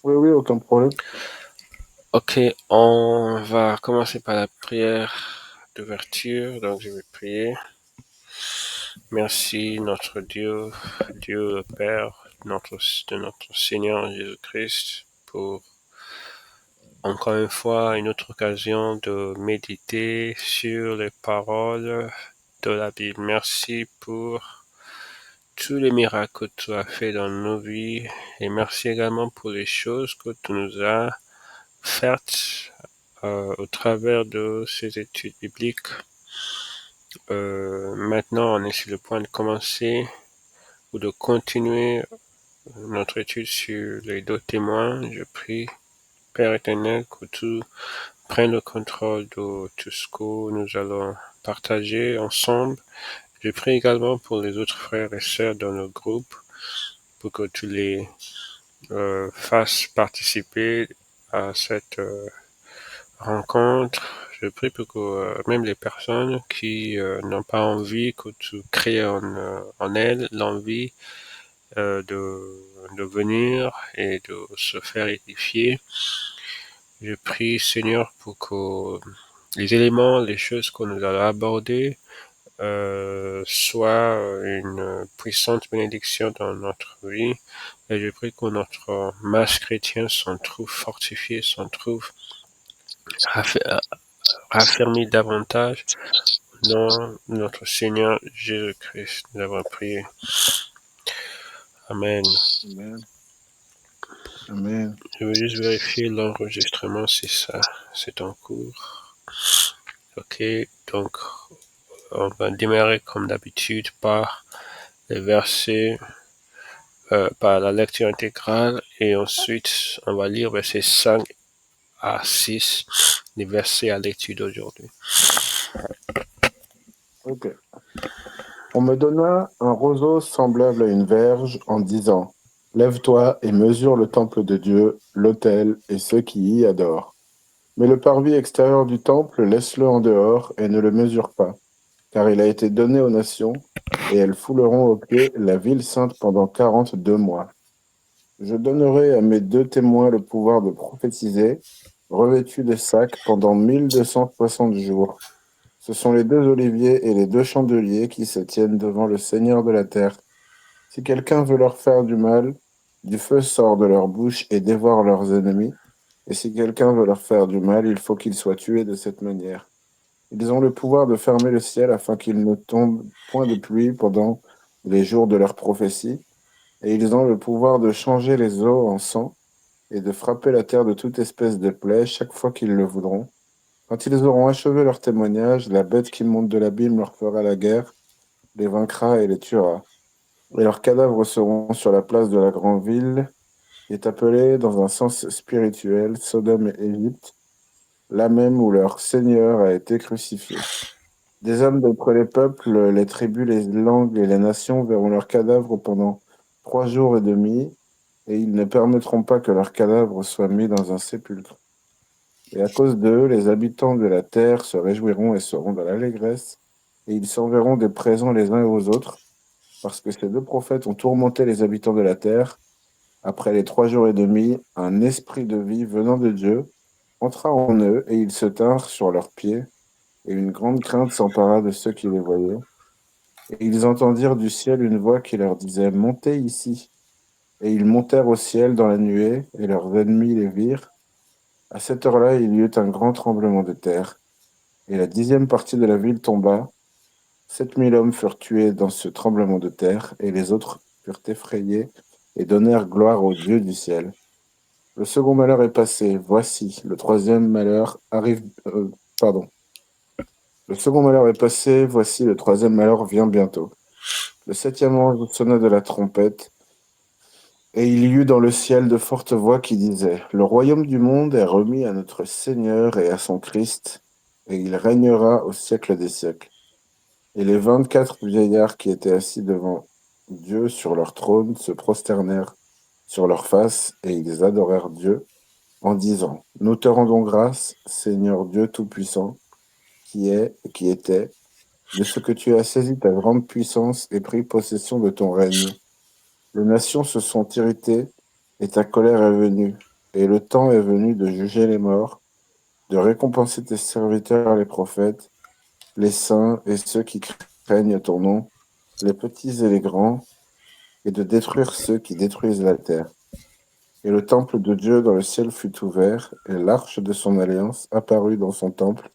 Oui, oui, aucun problème. Ok, on va commencer par la prière d'ouverture. Donc, je vais prier. Merci, notre Dieu, Dieu le Père, de notre Seigneur Jésus-Christ, pour encore une fois une autre occasion de méditer sur les paroles de la Bible. Merci pour tous les miracles que tu as fait dans nos vies et merci également pour les choses que tu nous as faites au travers de ces études bibliques. Maintenant, on est sur le point de commencer ou de continuer notre étude sur les deux témoins. Je prie, Père éternel, que tu prennes le contrôle de tout ce que nous allons partager ensemble. Je prie également pour les autres frères et sœurs dans le groupe, pour que tu les fasses participer à cette rencontre. Je prie pour que même les personnes qui n'ont pas envie, que tu crées en elles l'envie de venir et de se faire édifier. Je prie, Seigneur, pour que les éléments, les choses que nous allons aborder soient une puissante bénédiction dans notre vie. Et je prie que notre masse chrétienne s'en trouve fortifiée, s'en trouve raffermie davantage dans notre Seigneur Jésus-Christ. Nous avons prié. Amen. Amen. Amen. Je veux juste vérifier l'enregistrement si ça c'est en cours. Ok, donc on va démarrer comme d'habitude par les versets, par la lecture intégrale et ensuite on va lire versets 5 à 6, les versets à l'étude d'aujourd'hui. Ok. On me donna un roseau semblable à une verge en disant, lève-toi et mesure le temple de Dieu, l'autel et ceux qui y adorent. Mais le parvis extérieur du temple, laisse-le en dehors et ne le mesure pas, car il a été donné aux nations, et elles fouleront aux pieds la ville sainte pendant 42 mois. Je donnerai à mes deux témoins le pouvoir de prophétiser, revêtus de sacs pendant 1260 jours. Ce sont les deux oliviers et les deux chandeliers qui se tiennent devant le Seigneur de la terre. Si quelqu'un veut leur faire du mal, du feu sort de leur bouche et dévore leurs ennemis. Et si quelqu'un veut leur faire du mal, il faut qu'il soit tué de cette manière. Ils ont le pouvoir de fermer le ciel afin qu'il ne tombe point de pluie pendant les jours de leur prophétie, et ils ont le pouvoir de changer les eaux en sang et de frapper la terre de toute espèce de plaie chaque fois qu'ils le voudront. Quand ils auront achevé leur témoignage, la bête qui monte de l'abîme leur fera la guerre, les vaincra et les tuera. Et leurs cadavres seront sur la place de la grande ville, qui est appelée, dans un sens spirituel, Sodome et Égypte, là même où leur Seigneur a été crucifié. Des hommes d'entre les peuples, les tribus, les langues et les nations verront leurs cadavres pendant 3 jours et demi, et ils ne permettront pas que leurs cadavres soient mis dans un sépulcre. Et à cause d'eux, les habitants de la terre se réjouiront et seront dans l'allégresse, et ils s'enverront des présents les uns aux autres, parce que ces deux prophètes ont tourmenté les habitants de la terre. Après les 3 jours et demi, un esprit de vie venant de Dieu entra en eux, et ils se tinrent sur leurs pieds, et une grande crainte s'empara de ceux qui les voyaient. Et ils entendirent du ciel une voix qui leur disait, montez ici. Et ils montèrent au ciel dans la nuée, et leurs ennemis les virent. À cette heure-là, il y eut un grand tremblement de terre, et la 10e partie de la ville tomba. 7000 hommes furent tués dans ce tremblement de terre, et les autres furent effrayés et donnèrent gloire au Dieu du ciel. Le second malheur est passé, voici, le troisième malheur arrive. Pardon. Le second malheur est passé, voici, le troisième malheur vient bientôt. Le septième ange sonna de la trompette, et il y eut dans le ciel de fortes voix qui disaient, le royaume du monde est remis à notre Seigneur et à son Christ, et il régnera au siècle des siècles. Et les 24 vieillards qui étaient assis devant Dieu sur leur trône se prosternèrent sur leurs faces, et ils adorèrent Dieu en disant, nous te rendons grâce, Seigneur Dieu Tout-Puissant, qui est et qui était, de ce que tu as saisi ta grande puissance et pris possession de ton règne. Les nations se sont irritées et ta colère est venue. et le temps est venu de juger les morts, de récompenser tes serviteurs les prophètes, les saints et ceux qui craignent ton nom, les petits et les grands, et de détruire ceux qui détruisent la terre. Et le temple de Dieu dans le ciel fut ouvert, et l'arche de son alliance apparut dans son temple,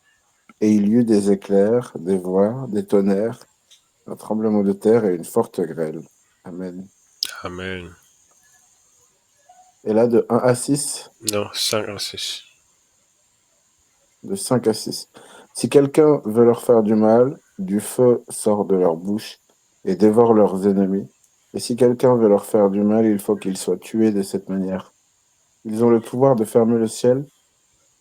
et il y eut des éclairs, des voix, des tonnerres, un tremblement de terre et une forte grêle. Amen. Amen. Et là, de 1 à 6, Non, 5 à 6. de 5 à 6. Si quelqu'un veut leur faire du mal, du feu sort de leur bouche et dévore leurs ennemis. Et si quelqu'un veut leur faire du mal, il faut qu'ils soient tués de cette manière. Ils ont le pouvoir de fermer le ciel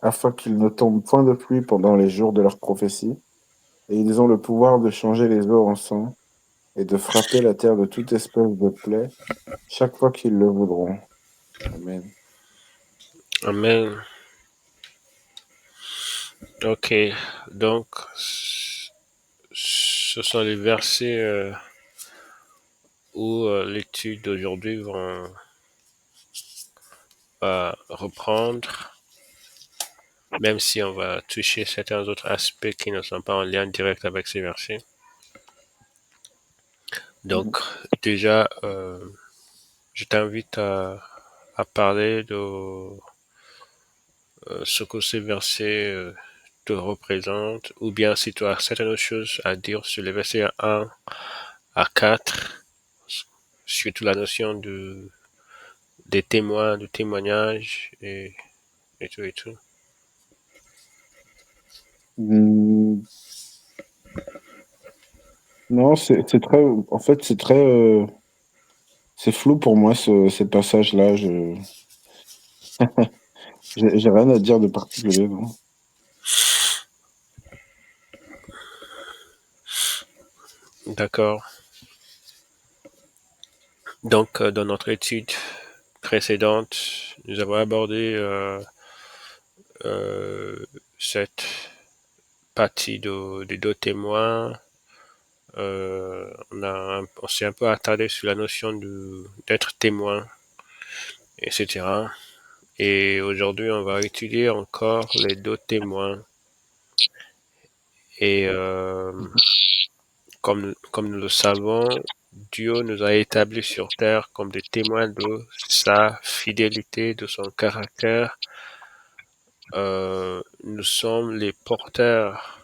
afin qu'il ne tombe point de pluie pendant les jours de leur prophétie. Et ils ont le pouvoir de changer les eaux en sang et de frapper la terre de toute espèce de plaie chaque fois qu'ils le voudront. Amen. Amen. Ok, donc ce sont les versets où l'étude d'aujourd'hui va reprendre, même si on va toucher certains autres aspects qui ne sont pas en lien direct avec ces versets. Donc déjà, je t'invite à parler de ce que ces versets te représentent, ou bien si tu as certaines choses à dire sur les versets 1 à 4, surtout la notion des témoins, du témoignage et tout et tout. Hmm, non, c'est très, en fait, c'est très, c'est flou pour moi, ces passages-là. J'ai rien à dire de particulier, non. D'accord. Donc, dans notre étude précédente, nous avons abordé euh, cette partie des deux témoins. On s'est un peu attardé sur la notion d'être témoin, etc. Et aujourd'hui, on va étudier encore les deux témoins. Et comme nous le savons, Dieu nous a établis sur terre comme des témoins de sa fidélité, de son caractère. Nous sommes les porteurs,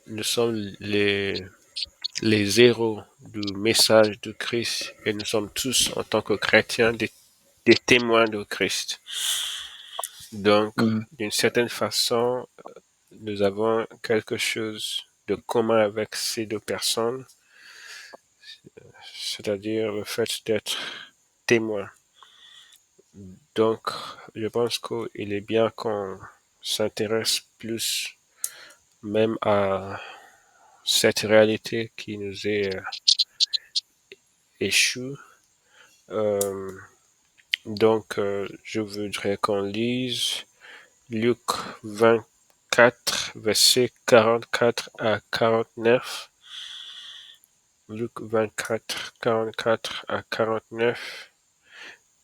nous sommes les héros du message de Christ et nous sommes tous, en tant que chrétiens, des témoins de Christ. Donc, Mhm. d'une certaine façon, nous avons quelque chose de commun avec ces deux personnes, c'est-à-dire le fait d'être témoin. Donc, je pense qu'il est bien qu'on s'intéresse plus même à cette réalité qui nous est échue. Euh, donc, je voudrais qu'on lise Luc 24, versets 44 à 49. Luc 24, 44 à 49.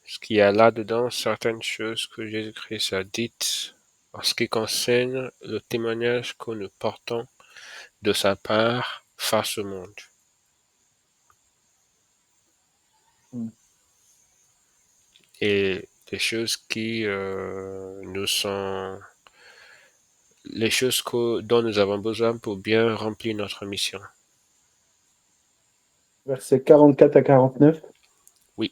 Ce qu'il y a là-dedans, certaines choses que Jésus-Christ a dites en ce qui concerne le témoignage que nous portons de sa part face au monde. Mhm. Et des choses qui nous sont les choses dont nous avons besoin pour bien remplir notre mission. Versets 44 à 49. Oui,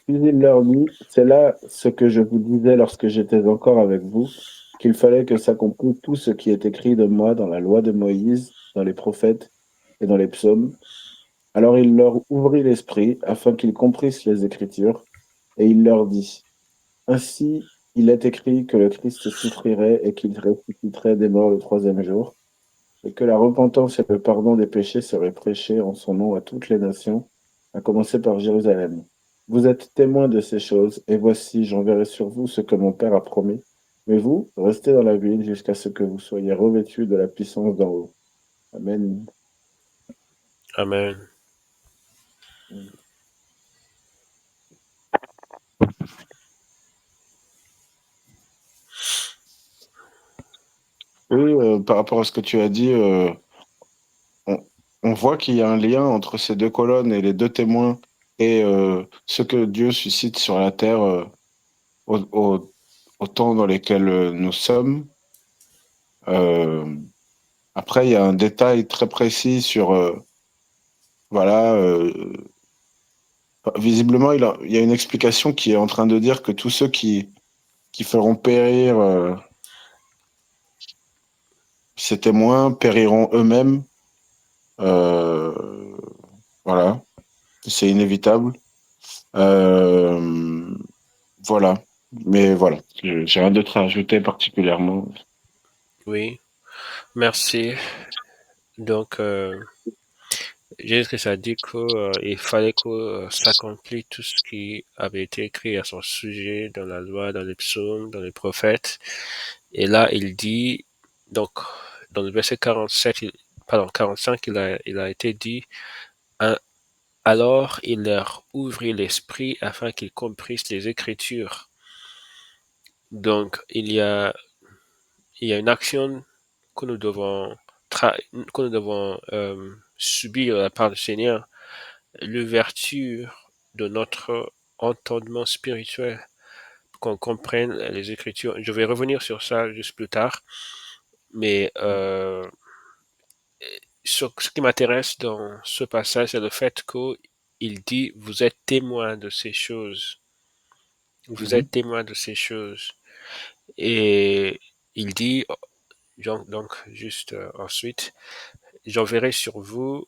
Puis il leur dit, c'est là ce que je vous disais lorsque j'étais encore avec vous, qu'il fallait que s'accomplisse tout ce qui est écrit de moi dans la loi de Moïse, dans les prophètes et dans les psaumes. Alors il leur ouvrit l'esprit afin qu'ils comprissent les Écritures, et il leur dit, ainsi il est écrit que le Christ souffrirait et qu'il ressusciterait des morts le troisième jour, et que la repentance et le pardon des péchés seraient prêchés en son nom à toutes les nations, à commencer par Jérusalem. Vous êtes témoins de ces choses, et voici, j'enverrai sur vous ce que mon Père a promis. Mais vous, restez dans la ville jusqu'à ce que vous soyez revêtus de la puissance d'en haut. Amen. Amen. Oui, par rapport à ce que tu as dit, on, on voit qu'il y a un lien entre ces deux colonnes et les deux témoins et ce que Dieu suscite sur la terre au, au- au temps dans lesquels nous sommes. Euh, Après, il y a un détail très précis sur, voilà, visiblement, il y a une explication qui est en train de dire que tous ceux qui feront périr ces témoins périront eux-mêmes. Euh, voilà, c'est inévitable. Euh, voilà, mais voilà, j'ai rien d'autre à ajouter particulièrement. Oui, merci. Donc, Jésus-Christ a dit qu'il fallait que s'accomplisse tout ce qui avait été écrit à son sujet dans la loi, dans les psaumes, dans les prophètes. Et là, il dit, donc, dans le verset 47, pardon, 45, il a été dit, Hein, alors il leur ouvrit l'esprit afin qu'ils comprissent les Écritures. Donc, il y a une action que nous devons, que nous devons subir de la part du Seigneur, l'ouverture de notre entendement spirituel, qu'on comprenne les Écritures. Je vais revenir sur ça juste plus tard, mais ce qui m'intéresse dans ce passage, c'est le fait qu'il dit, vous êtes témoin de ces choses. Vous Mhm. êtes témoin de ces choses. Et il dit, donc juste ensuite, j'enverrai sur vous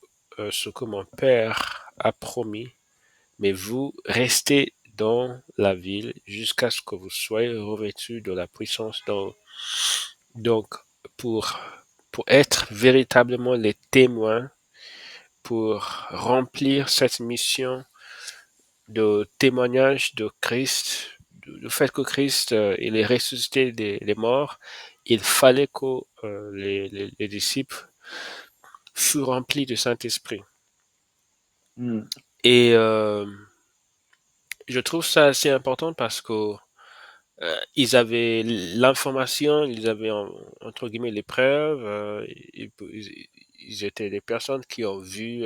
ce que mon Père a promis, mais vous restez dans la ville jusqu'à ce que vous soyez revêtus de la puissance d'en haut. Donc, pour, pour être véritablement les témoins, pour remplir cette mission de témoignage de Christ, le fait que Christ il est ressuscité des morts, il fallait que les disciples fussent remplis du Saint-Esprit. Mhm. Et je trouve ça assez important parce que ils avaient l'information, ils avaient entre guillemets les preuves, ils étaient des personnes qui ont vu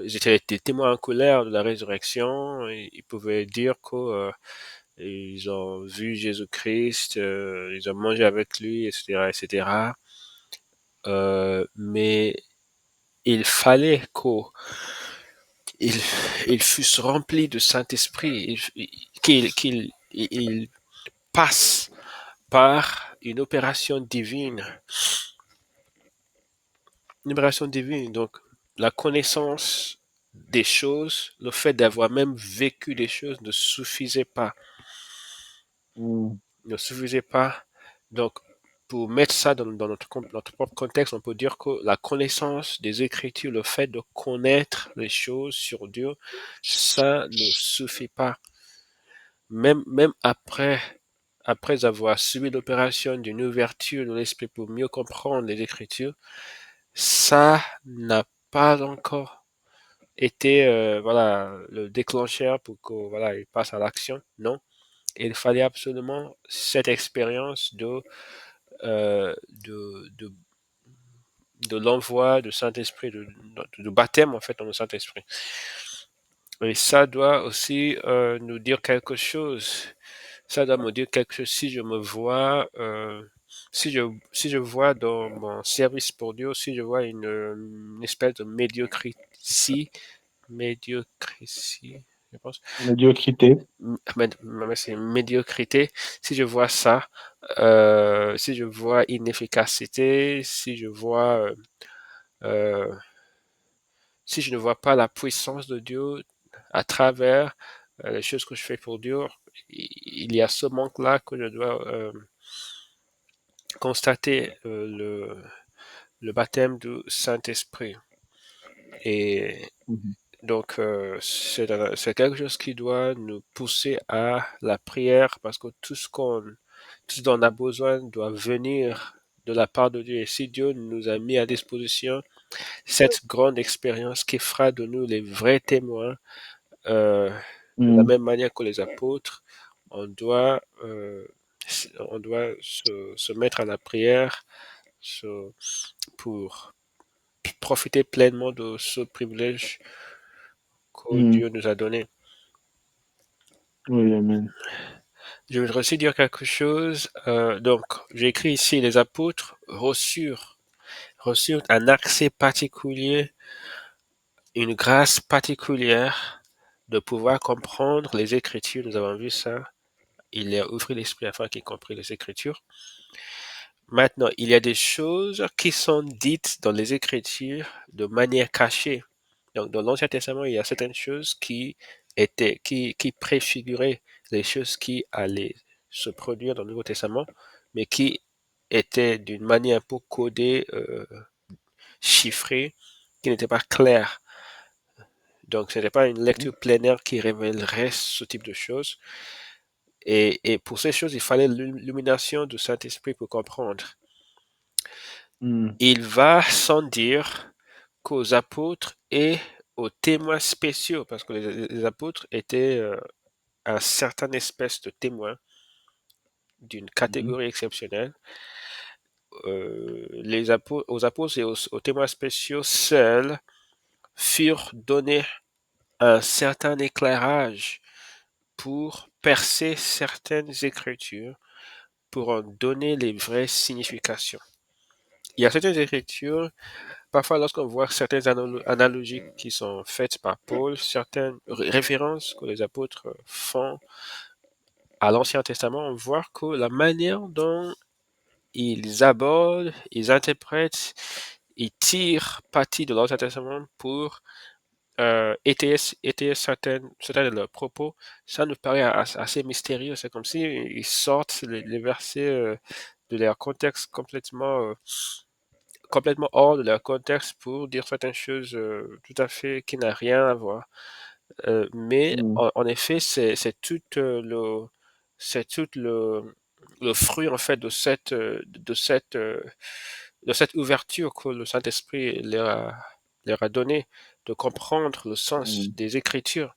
ils étaient des témoins en colère de la résurrection. Ils pouvaient dire que ils ont vu Jésus-Christ, ils ont mangé avec lui, etc., etc. Mais il fallait qu'ils ils fussent remplis de Saint-Esprit, qu'ils passent par une opération divine. Donc, la connaissance des choses, le fait d'avoir même vécu des choses ne suffisait pas. Mhm. Ne suffisait pas. Donc, pour mettre ça dans notre propre contexte, on peut dire que la connaissance des Écritures, le fait de connaître les choses sur Dieu, ça ne suffit pas. Même après avoir subi l'opération d'une ouverture de l'esprit pour mieux comprendre les Écritures, ça n'a pas encore été voilà le déclencheur pour que voilà il passe à l'action. Non, il fallait absolument cette expérience euh, de, de, de l'envoi du Saint-Esprit, de baptême en fait dans le Saint-Esprit. Et ça doit aussi nous dire quelque chose. Ça doit me dire quelque chose si je me vois, si je vois dans mon service pour Dieu, si je vois une espèce de médiocrité, je pense, Médiocrité. c'est médiocrité. Si je vois ça, si je vois inefficacité, euh, si je ne vois pas la puissance de Dieu à travers les choses que je fais pour Dieu, il y a ce manque-là que je dois constater le baptême du Saint-Esprit. Et Mhm. donc, c'est quelque chose qui doit nous pousser à la prière parce que tout ce dont on a besoin doit venir de la part de Dieu. Et si Dieu nous a mis à disposition cette grande expérience qui fera de nous les vrais témoins, euh, de la Mhm. même manière que les apôtres, on doit On doit se mettre à la prière pour profiter pleinement de ce privilège que Mm. Dieu nous a donné. Oui, Amen. Je voudrais aussi dire quelque chose. Donc, j'ai écrit ici, les apôtres reçurent un accès particulier, une grâce particulière de pouvoir comprendre les Écritures. Nous avons vu ça. Il a ouvert l'esprit afin qu'il comprenne les Écritures. Maintenant, il y a des choses qui sont dites dans les Écritures de manière cachée. Donc, dans l'Ancien Testament, il y a certaines choses qui préfiguraient les choses qui allaient se produire dans le Nouveau Testament, mais qui étaient d'une manière un peu codée, chiffrée, qui n'était pas claire. Donc, ce n'était pas une lecture pleinaire qui révélerait ce type de choses. Et pour ces choses, il fallait l'illumination du Saint-Esprit pour comprendre. Mm. Il va sans dire qu'aux apôtres et aux témoins spéciaux, parce que les apôtres étaient un certain espèce de témoin d'une Mhm. catégorie exceptionnelle. Aux apôtres et aux témoins spéciaux seuls furent donnés un certain éclairage pour percer certaines écritures, pour en donner les vraies significations. Il y a certaines écritures, parfois lorsqu'on voit certaines analogies qui sont faites par Paul, certaines références que les apôtres font à l'Ancien Testament, on voit que la manière dont ils abordent, ils interprètent, ils tirent parti de l'Ancien Testament pour étayer certains de leurs propos, ça nous paraît assez mystérieux. C'est comme si ils sortent les versets de leur contexte complètement hors de leur contexte pour dire certaines choses tout à fait qui n'ont rien à voir. Mais Mm. en effet, c'est tout le fruit en fait de cette ouverture que le Saint-Esprit leur a donné de comprendre le sens Mm. des Écritures.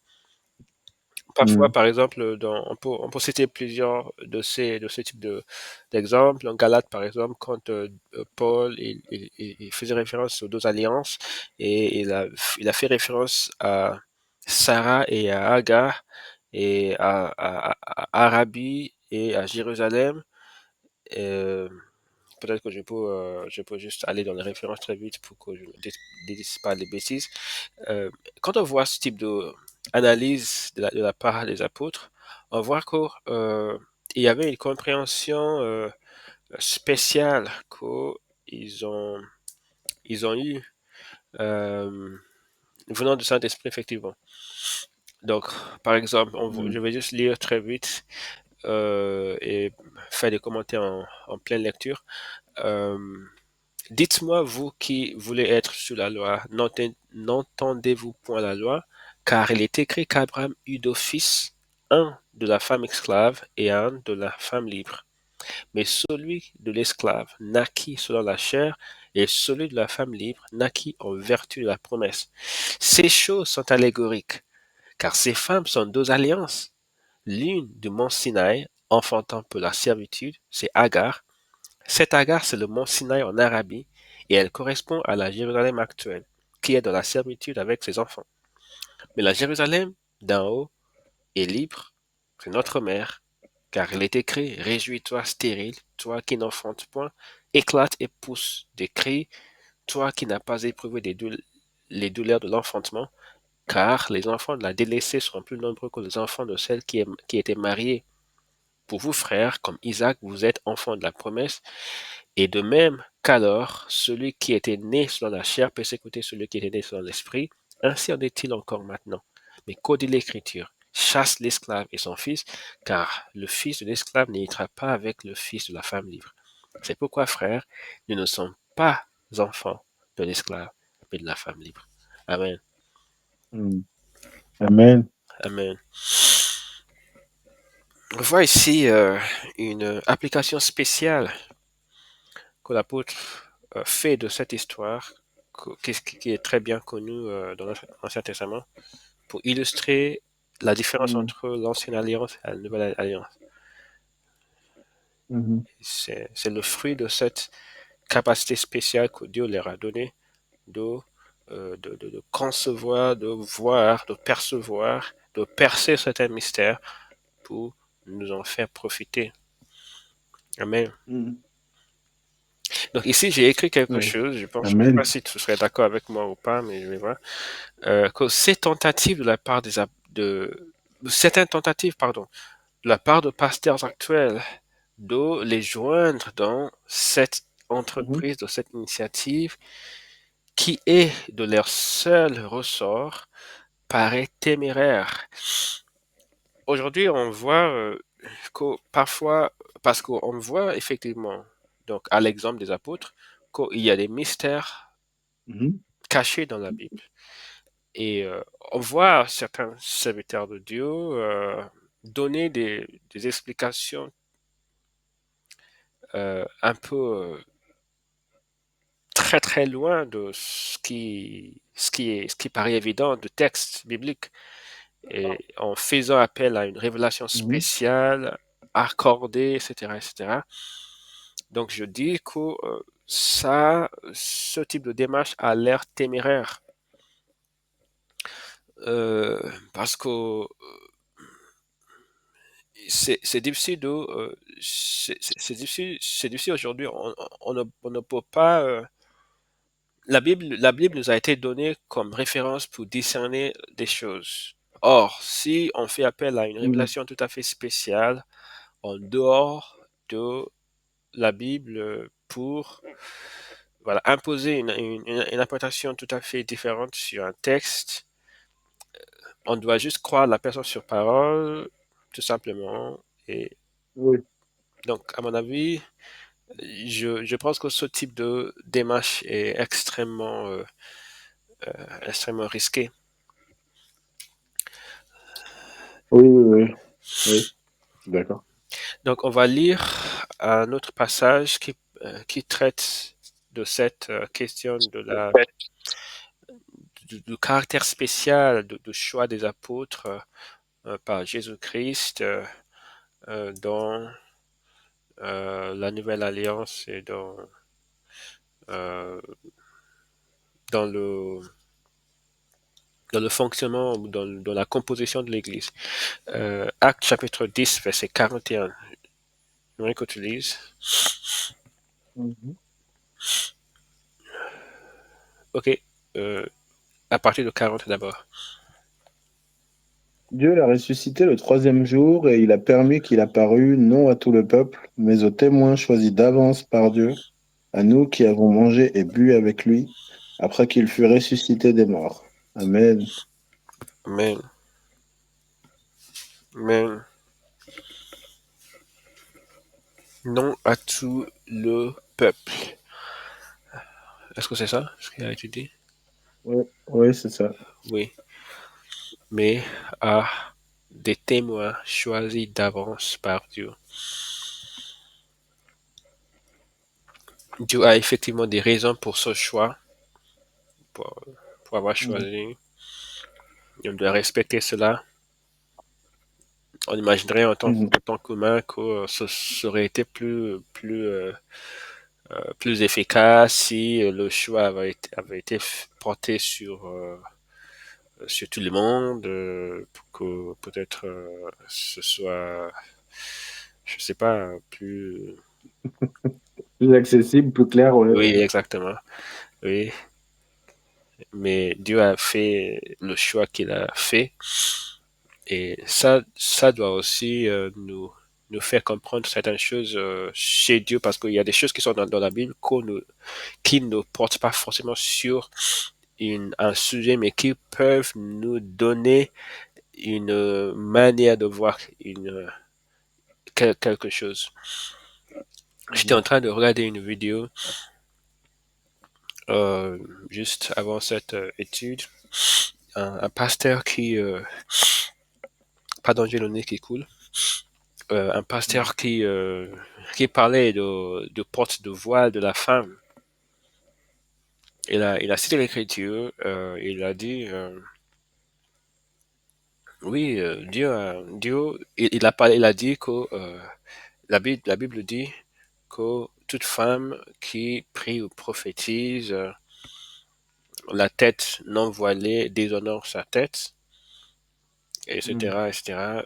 Parfois, Mm. par exemple, on peut citer plusieurs de ces types d'exemples. En Galate, par exemple, quand Paul il faisait référence aux deux alliances et il a fait référence à Sarah et à Agar et à Arabie et à Jérusalem. Euh, Peut-être que je peux juste aller dans les références très vite pour que je ne dise pas les bêtises. Euh, Quand on voit ce type d'analyse de la part des apôtres, on voit qu'il y avait une compréhension spéciale qu'ils ont, ils ont eue euh, venant du Saint-Esprit, effectivement. Donc, par exemple, Mm. je vais juste lire très vite et faire des commentaires en pleine lecture. Euh, Dites-moi, vous qui voulez être sous la loi, n'entendez-vous point la loi? Car il est écrit qu'Abraham eut d'office un de la femme esclave et un de la femme libre. Mais celui de l'esclave naquit selon la chair, et celui de la femme libre naquit en vertu de la promesse. Ces choses sont allégoriques, car ces femmes sont deux alliances. L'une du mont Sinaï, enfantant peu la servitude, c'est Agar, cette Agar, c'est le mont Sinaï en Arabie, et elle correspond à la Jérusalem actuelle, qui est dans la servitude avec ses enfants. Mais la Jérusalem d'en haut est libre, c'est notre mère, car il est écrit, réjouis-toi stérile, toi qui n'enfantes point, éclate et pousse des cris, toi qui n'as pas éprouvé les douleurs de l'enfantement, car les enfants de la délaissée seront plus nombreux que les enfants de celle qui étaient mariée. Pour vous, frères, comme Isaac, vous êtes enfants de la promesse, et de même qu'alors, celui qui était né selon la chair persécutait celui qui était né selon l'esprit, ainsi en est-il encore maintenant. Mais qu'au dit l'Écriture? Chasse l'esclave et son fils, car le fils de l'esclave n'héritera pas avec le fils de la femme libre. C'est pourquoi, frères, nous ne sommes pas enfants de l'esclave, mais de la femme libre. Amen. Mm. Amen. Amen. On voit ici une application spéciale que l'apôtre fait de cette histoire, qui est très bien connue dans l'Ancien Testament, pour illustrer la différence Mm. entre l'ancienne alliance et la nouvelle alliance. Mhm. C'est le fruit de cette capacité spéciale que Dieu leur a donnée de, de concevoir, de voir, de percevoir, de percer certains mystères pour nous en faire profiter. Amen. Mhm. Donc ici, j'ai écrit quelque Oui. chose, je pense, je ne sais pas Amen. si tu serais d'accord avec moi ou pas, mais je vais voir. Que ces tentatives de la part de certaines tentatives, pardon, de la part de pasteurs actuels de les joindre dans cette Mhm. entreprise, de cette initiative, qui est de leur seul ressort, paraît téméraire. Aujourd'hui, on voit que parfois, parce qu'on voit effectivement, donc à l'exemple des apôtres, qu'il y a des mystères Mhm. cachés dans la Bible. Et on voit certains serviteurs de Dieu donner des explications un peu très très loin de ce qui paraît évident de texte biblique et en faisant appel à une révélation Mhm. spéciale accordée, etc., etc. Donc je dis que ce type de démarche a l'air téméraire parce que c'est difficile c'est difficile aujourd'hui. On ne peut pas. La Bible nous a été donnée comme référence pour discerner des choses. Or, si on fait appel à une Mhm. révélation tout à fait spéciale en dehors de la Bible pour voilà, imposer une interprétation tout à fait différente sur un texte, on doit juste croire la personne sur parole, tout simplement. Et Oui. donc, à mon avis, je pense que ce type de démarche est extrêmement risqué. Oui, oui, oui. Oui, d'accord. Donc, on va lire un autre passage qui traite de cette question du caractère spécial du choix des apôtres par Jésus-Christ dans la Nouvelle Alliance et euh, dans dans le fonctionnement ou dans la composition de l'Église. Acte chapitre 10, verset 41. J'aimerais que tu lises. Mhm. OK. Euh, à partir de 40 d'abord. Dieu l'a ressuscité le troisième jour et il a permis qu'il apparût non à tout le peuple, mais aux témoins choisis d'avance par Dieu, à nous qui avons mangé et bu avec lui, après qu'il fut ressuscité des morts. Amen. Amen. Amen. Non à tout le peuple. Est-ce que c'est ça ce qu'il a étudié? Oui, oui, c'est ça. Oui. Mais à des témoins choisis d'avance par Dieu. Dieu a effectivement des raisons pour ce choix, pour, pour avoir Mhm. choisi. Et on doit respecter cela. On imaginerait Mhm. en tant qu'humain que ce aurait été plus efficace si le choix avait été porté sur tout le monde, pour que peut-être ce soit, je sais pas, plus. Plus accessible, plus clair, ouais, Oui, ouais. exactement. Oui, mais Dieu a fait le choix qu'il a fait et ça doit aussi nous faire comprendre certaines choses chez Dieu parce qu'il y a des choses qui sont dans la Bible qui ne portent pas forcément sur un sujet, mais qui peuvent nous donner une manière de voir quelque chose. J'étais Mhm. en train de regarder une vidéo euh, juste avant cette étude. Un pasteur pardon, j'ai le nez qui coule. Un Mhm. pasteur qui parlait de porte de voile de la femme. Il a cité l'écriture, il a dit, oui, Dieu, il a parlé, il a dit que la Bible dit que toute femme qui prie ou prophétise, la tête non voilée déshonore sa tête, Mm. etc., etc.,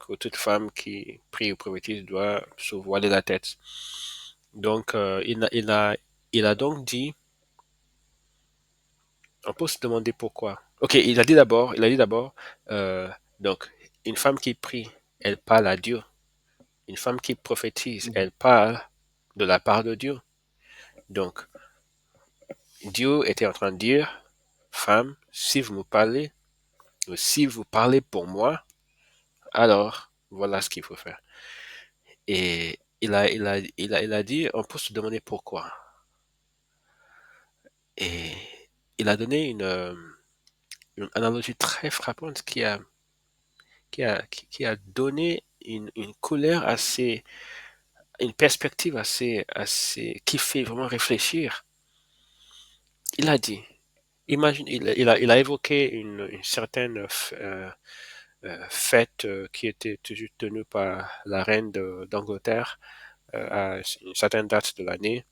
que toute femme qui prie ou prophétise doit se voiler la tête. Donc, il a donc dit, on peut se demander pourquoi. Ok, il a dit d'abord, euh, donc, une femme qui prie, elle parle à Dieu. Une femme qui prophétise, Mm. elle parle de la part de Dieu. Donc, Dieu était en train de dire, femme, si vous me parlez, ou si vous parlez pour moi, alors voilà ce qu'il faut faire. Et il a dit, on peut se demander pourquoi. Et il a donné une analogie très frappante qui a donné une couleur assez, une perspective qui fait vraiment réfléchir. Il a dit, imagine, il a évoqué une certaine fête qui était toujours tenue par la reine d'Angleterre à une certaine date de l'année.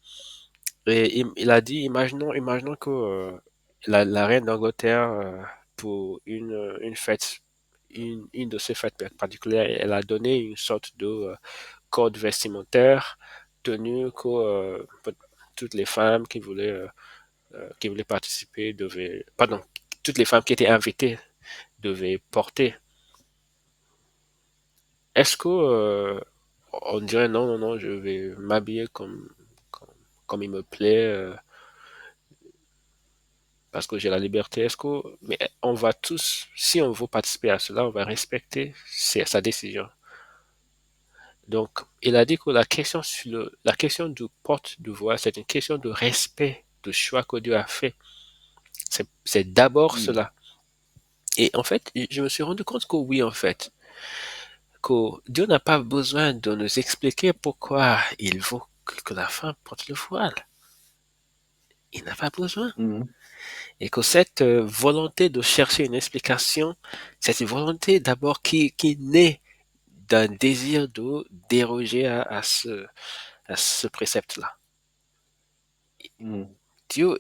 Et il a dit, imaginons que la reine d'Angleterre, pour une fête, une de ces fêtes particulières, elle a donné une sorte de code vestimentaire, tenue que toutes les femmes qui voulaient participer devaient, pardon, toutes les femmes qui étaient invitées devaient porter. Est-ce que on dirait non, non, non, je vais m'habiller comme il me plaît parce que j'ai la liberté. Mais on va tous, si on veut participer à cela, on va respecter sa décision. Donc, il a dit que la question du porte de voix, c'est une question de respect, de choix que Dieu a fait. C'est d'abord Mm. cela. Et en fait, je me suis rendu compte que oui, en fait, que Dieu n'a pas besoin de nous expliquer pourquoi il veut que la femme porte le voile. Il n'a pas besoin. Mm. Et que cette volonté de chercher une explication, c'est une volonté d'abord qui naît d'un désir de déroger à ce précepte-là. Mm. Dieu,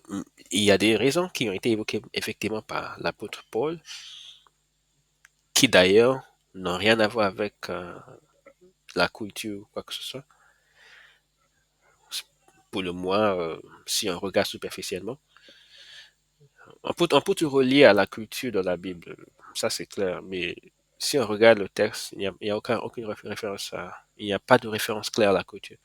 il y a des raisons qui ont été évoquées effectivement par l'apôtre Paul, qui d'ailleurs n'ont rien à voir avec la culture ou quoi que ce soit, pour le moins, si on regarde superficiellement. On peut tout relier à la culture de la Bible, ça c'est clair, mais si on regarde le texte, il n'y a aucune référence il n'y a pas de référence claire à la culture.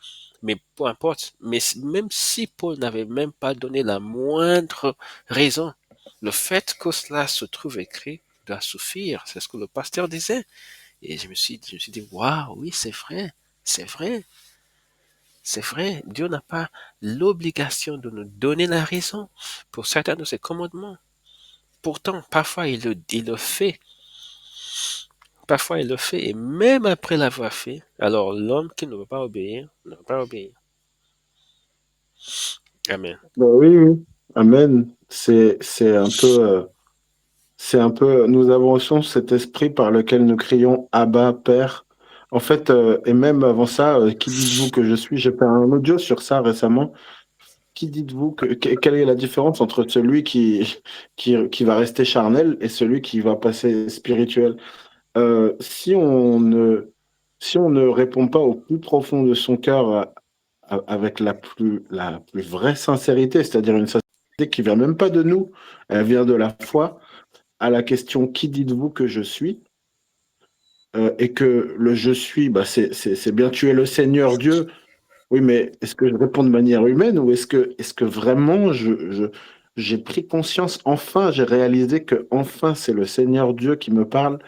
Mais peu importe, mais même si Paul n'avait même pas donné la moindre raison, le fait que cela se trouve écrit doit suffire, c'est ce que le pasteur disait. Et je me suis dit, waouh, oui, c'est vrai, c'est vrai. Dieu n'a pas l'obligation de nous donner la raison pour certains de ses commandements. Pourtant, parfois il le fait. Parfois il le fait. Et même après l'avoir fait, alors l'homme qui ne veut pas obéir, ne veut pas obéir. Amen. Bah oui, oui. Amen. C'est un peu, nous avons aussi cet esprit par lequel nous crions Abba, Père. En fait, et même avant ça, qui dites-vous que je suis? J'ai fait un audio sur ça récemment. Qui dites-vous quelle est la différence entre celui qui va rester charnel et celui qui va passer spirituel? Si on ne répond pas au plus profond de son cœur avec la plus vraie sincérité, c'est-à-dire une sincérité qui vient même pas de nous, elle vient de la foi, à la question qui dites-vous que je suis? Et que le je suis, bah, c'est bien tu es le Seigneur Dieu. Oui, mais est-ce que je réponds de manière humaine ou est-ce que vraiment j'ai pris conscience, enfin, j'ai réalisé que enfin c'est le Seigneur Dieu qui me parle,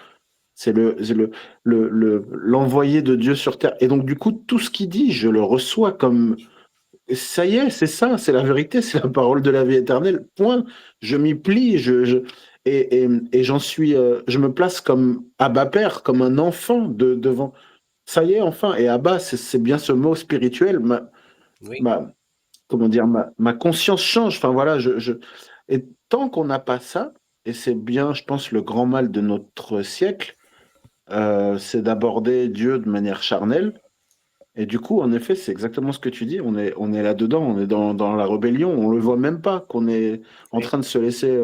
l'envoyé de Dieu sur terre. Et donc, du coup, tout ce qu'il dit, je le reçois comme ça y est, c'est ça, c'est la vérité, c'est la parole de la vie éternelle. Point. Je m'y plie, et je me place comme Abba Père, comme un enfant devant. Ça y est, enfin. Et Abba, c'est bien ce mot spirituel. Oui, Ma, comment dire, ma conscience change. Enfin voilà, et tant qu'on n'a pas ça, et c'est bien, je pense, le grand mal de notre siècle, c'est d'aborder Dieu de manière charnelle. Et du coup, en effet, c'est exactement ce que tu dis. On est là-dedans, on est dans la rébellion. On le voit même pas qu'on est en Oui, train de se laisser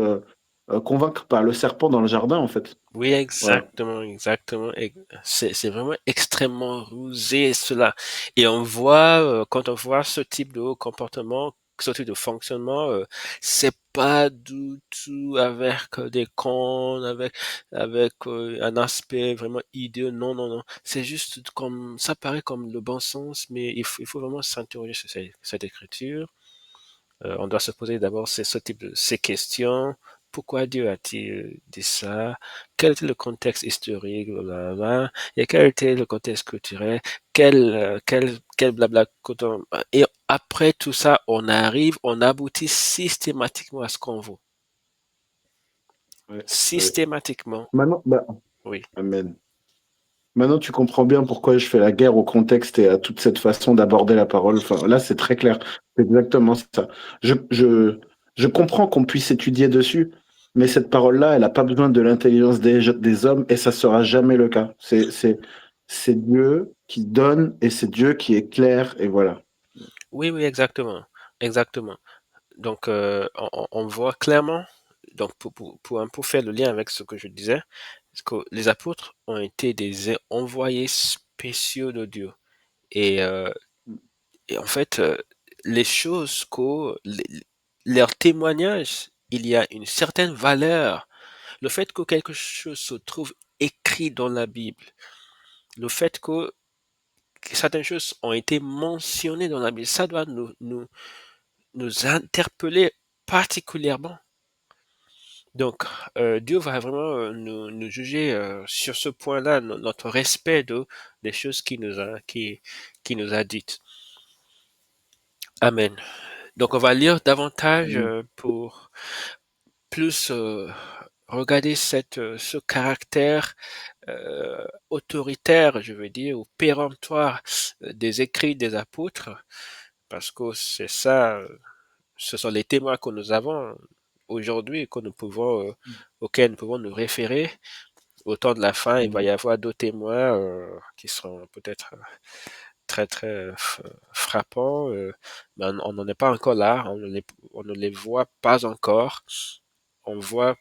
convaincre par le serpent dans le jardin, en fait. oui, Voilà. exactement, exactement. Et c'est vraiment extrêmement rusé cela. Et on voit, quand on voit ce type de comportement, ce type de fonctionnement, c'est pas du tout avec des cons, avec un aspect vraiment idéal. Non, non, non. C'est juste comme, ça paraît comme le bon sens, mais il faut vraiment s'interroger sur cette écriture. On doit se poser d'abord ce type de ces questions. Pourquoi Dieu a-t-il dit ça? Quel était le contexte historique, blablabla, et quel était le contexte culturel? Quel blabla. Et après tout ça, on aboutit systématiquement à ce qu'on veut. Ouais, ouais. Systématiquement, Maintenant, bah, oui. amen. Maintenant, tu comprends bien pourquoi je fais la guerre au contexte et à toute cette façon d'aborder la parole. Enfin, là, c'est très clair. C'est exactement ça. Je, je, je comprends qu'on puisse étudier dessus, mais cette parole-là, elle n'a pas besoin de l'intelligence des hommes et ça sera jamais le cas. C'est Dieu qui donne et c'est Dieu qui est clair et voilà. Oui, oui, exactement. Exactement. Donc, on voit clairement, donc pour faire le lien avec ce que je disais, parce que les apôtres ont été des envoyés spéciaux de Dieu. Et, euh, et en fait, les choses leur témoignage, il y a une certaine valeur. Le fait que quelque chose se trouve écrit dans la Bible, le fait que certaines choses ont été mentionnées dans la Bible, ça doit nous interpeller particulièrement. Donc, Dieu va vraiment nous juger sur ce point-là, notre respect des choses qui nous a dites. Amen. Donc, on va lire davantage pour plus regarder ce caractère autoritaire, je veux dire, ou péremptoire des écrits des apôtres, parce que c'est ça, ce sont les témoins que nous avons aujourd'hui, auxquels nous pouvons nous référer. Au temps de la fin, il va y avoir d'autres témoins qui seront peut-être très très frappants, mais on n'en est pas encore là, on ne les voit pas encore. On voit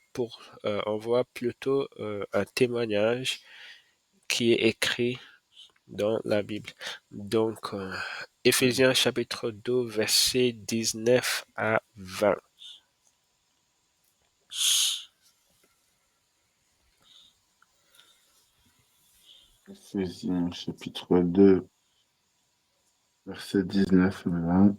plutôt un témoignage qui est écrit dans la Bible. Donc, Éphésiens chapitre 2, versets 19 à 20. Éphésiens chapitre 2, verset 19 à 20.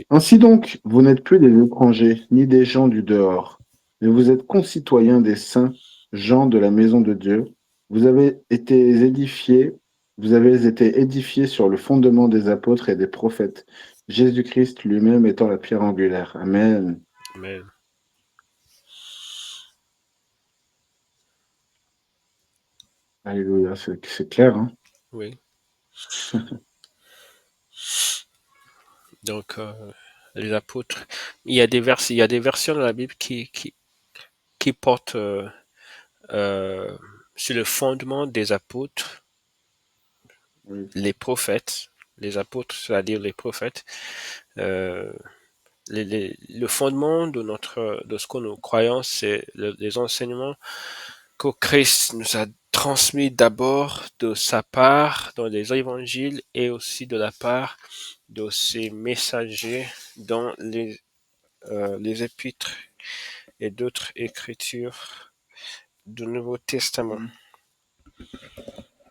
Ainsi donc, vous n'êtes plus des étrangers, ni des gens du dehors, mais vous êtes concitoyens des saints, gens de la maison de Dieu. Vous avez été édifiés, vous avez été édifiés sur le fondement des apôtres et des prophètes, Jésus-Christ lui-même étant la pierre angulaire. Amen. Amen. Alléluia, c'est clair, hein? Oui. Donc, les apôtres. Il y a des versions de la Bible qui portent euh, sur le fondement des apôtres, Oui. les prophètes, les apôtres, c'est-à-dire les prophètes. Euh, le fondement de ce que nous croyons, c'est les enseignements que Christ nous a transmis d'abord de sa part dans les évangiles et aussi de la part de ses messagers dans les épîtres et d'autres écritures du Nouveau Testament. Mhm.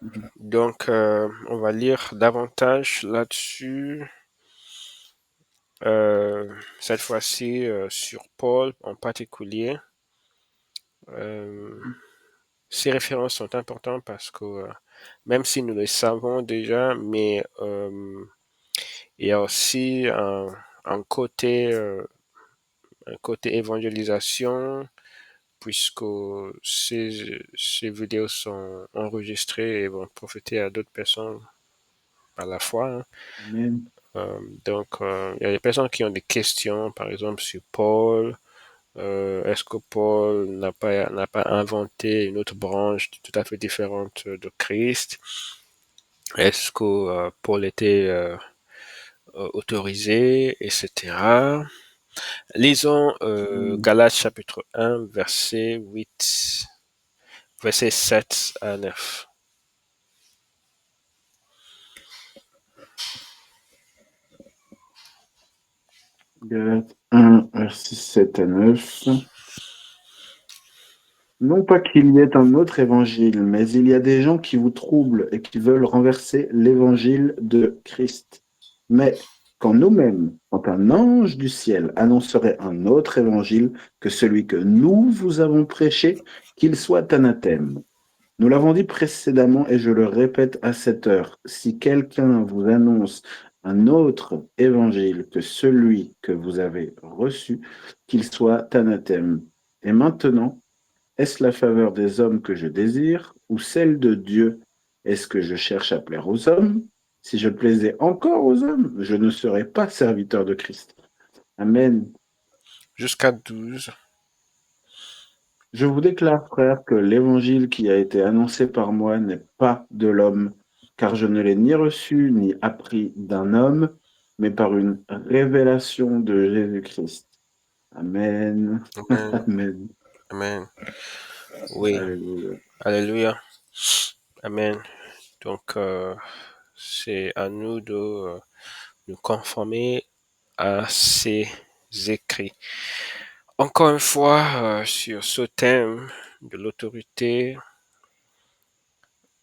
Mhm. Donc, on va lire davantage là-dessus, cette fois-ci sur Paul en particulier. Euh, Ces références sont importantes parce que même si nous les savons déjà, mais il y a aussi un côté évangélisation puisque ces vidéos sont enregistrées et vont profiter à d'autres personnes à la fois, hein. Amen. Donc, il y a des personnes qui ont des questions, par exemple, sur Paul, Est-ce que Paul n'a pas inventé une autre branche tout à fait différente de Christ? Est-ce que Paul était autorisé, etc. Lisons Hmm. Galates chapitre 1, verset 8, verset 7 à 9. Galates 1, versets 7 à 9. Non pas qu'il y ait un autre évangile, mais il y a des gens qui vous troublent et qui veulent renverser l'évangile de Christ. Mais quand un ange du ciel annoncerait un autre évangile que celui que nous vous avons prêché, qu'il soit anathème. Nous l'avons dit précédemment et je le répète à cette heure, si quelqu'un vous annonce un autre évangile que celui que vous avez reçu, qu'il soit anathème. Et maintenant, est-ce la faveur des hommes que je désire ou celle de Dieu? Est-ce que je cherche à plaire aux hommes? Si je plaisais encore aux hommes, je ne serais pas serviteur de Christ. Amen. Jusqu'à 12. Je vous déclare, frère, que l'évangile qui a été annoncé par moi n'est pas de l'homme, car je ne l'ai ni reçu ni appris d'un homme, mais par une révélation de Jésus-Christ. Amen. Amen. Amen. Amen. Oui. Alléluia. Alléluia. Amen. Donc, c'est à nous de nous conformer à ces écrits. Encore une fois, sur ce thème de l'autorité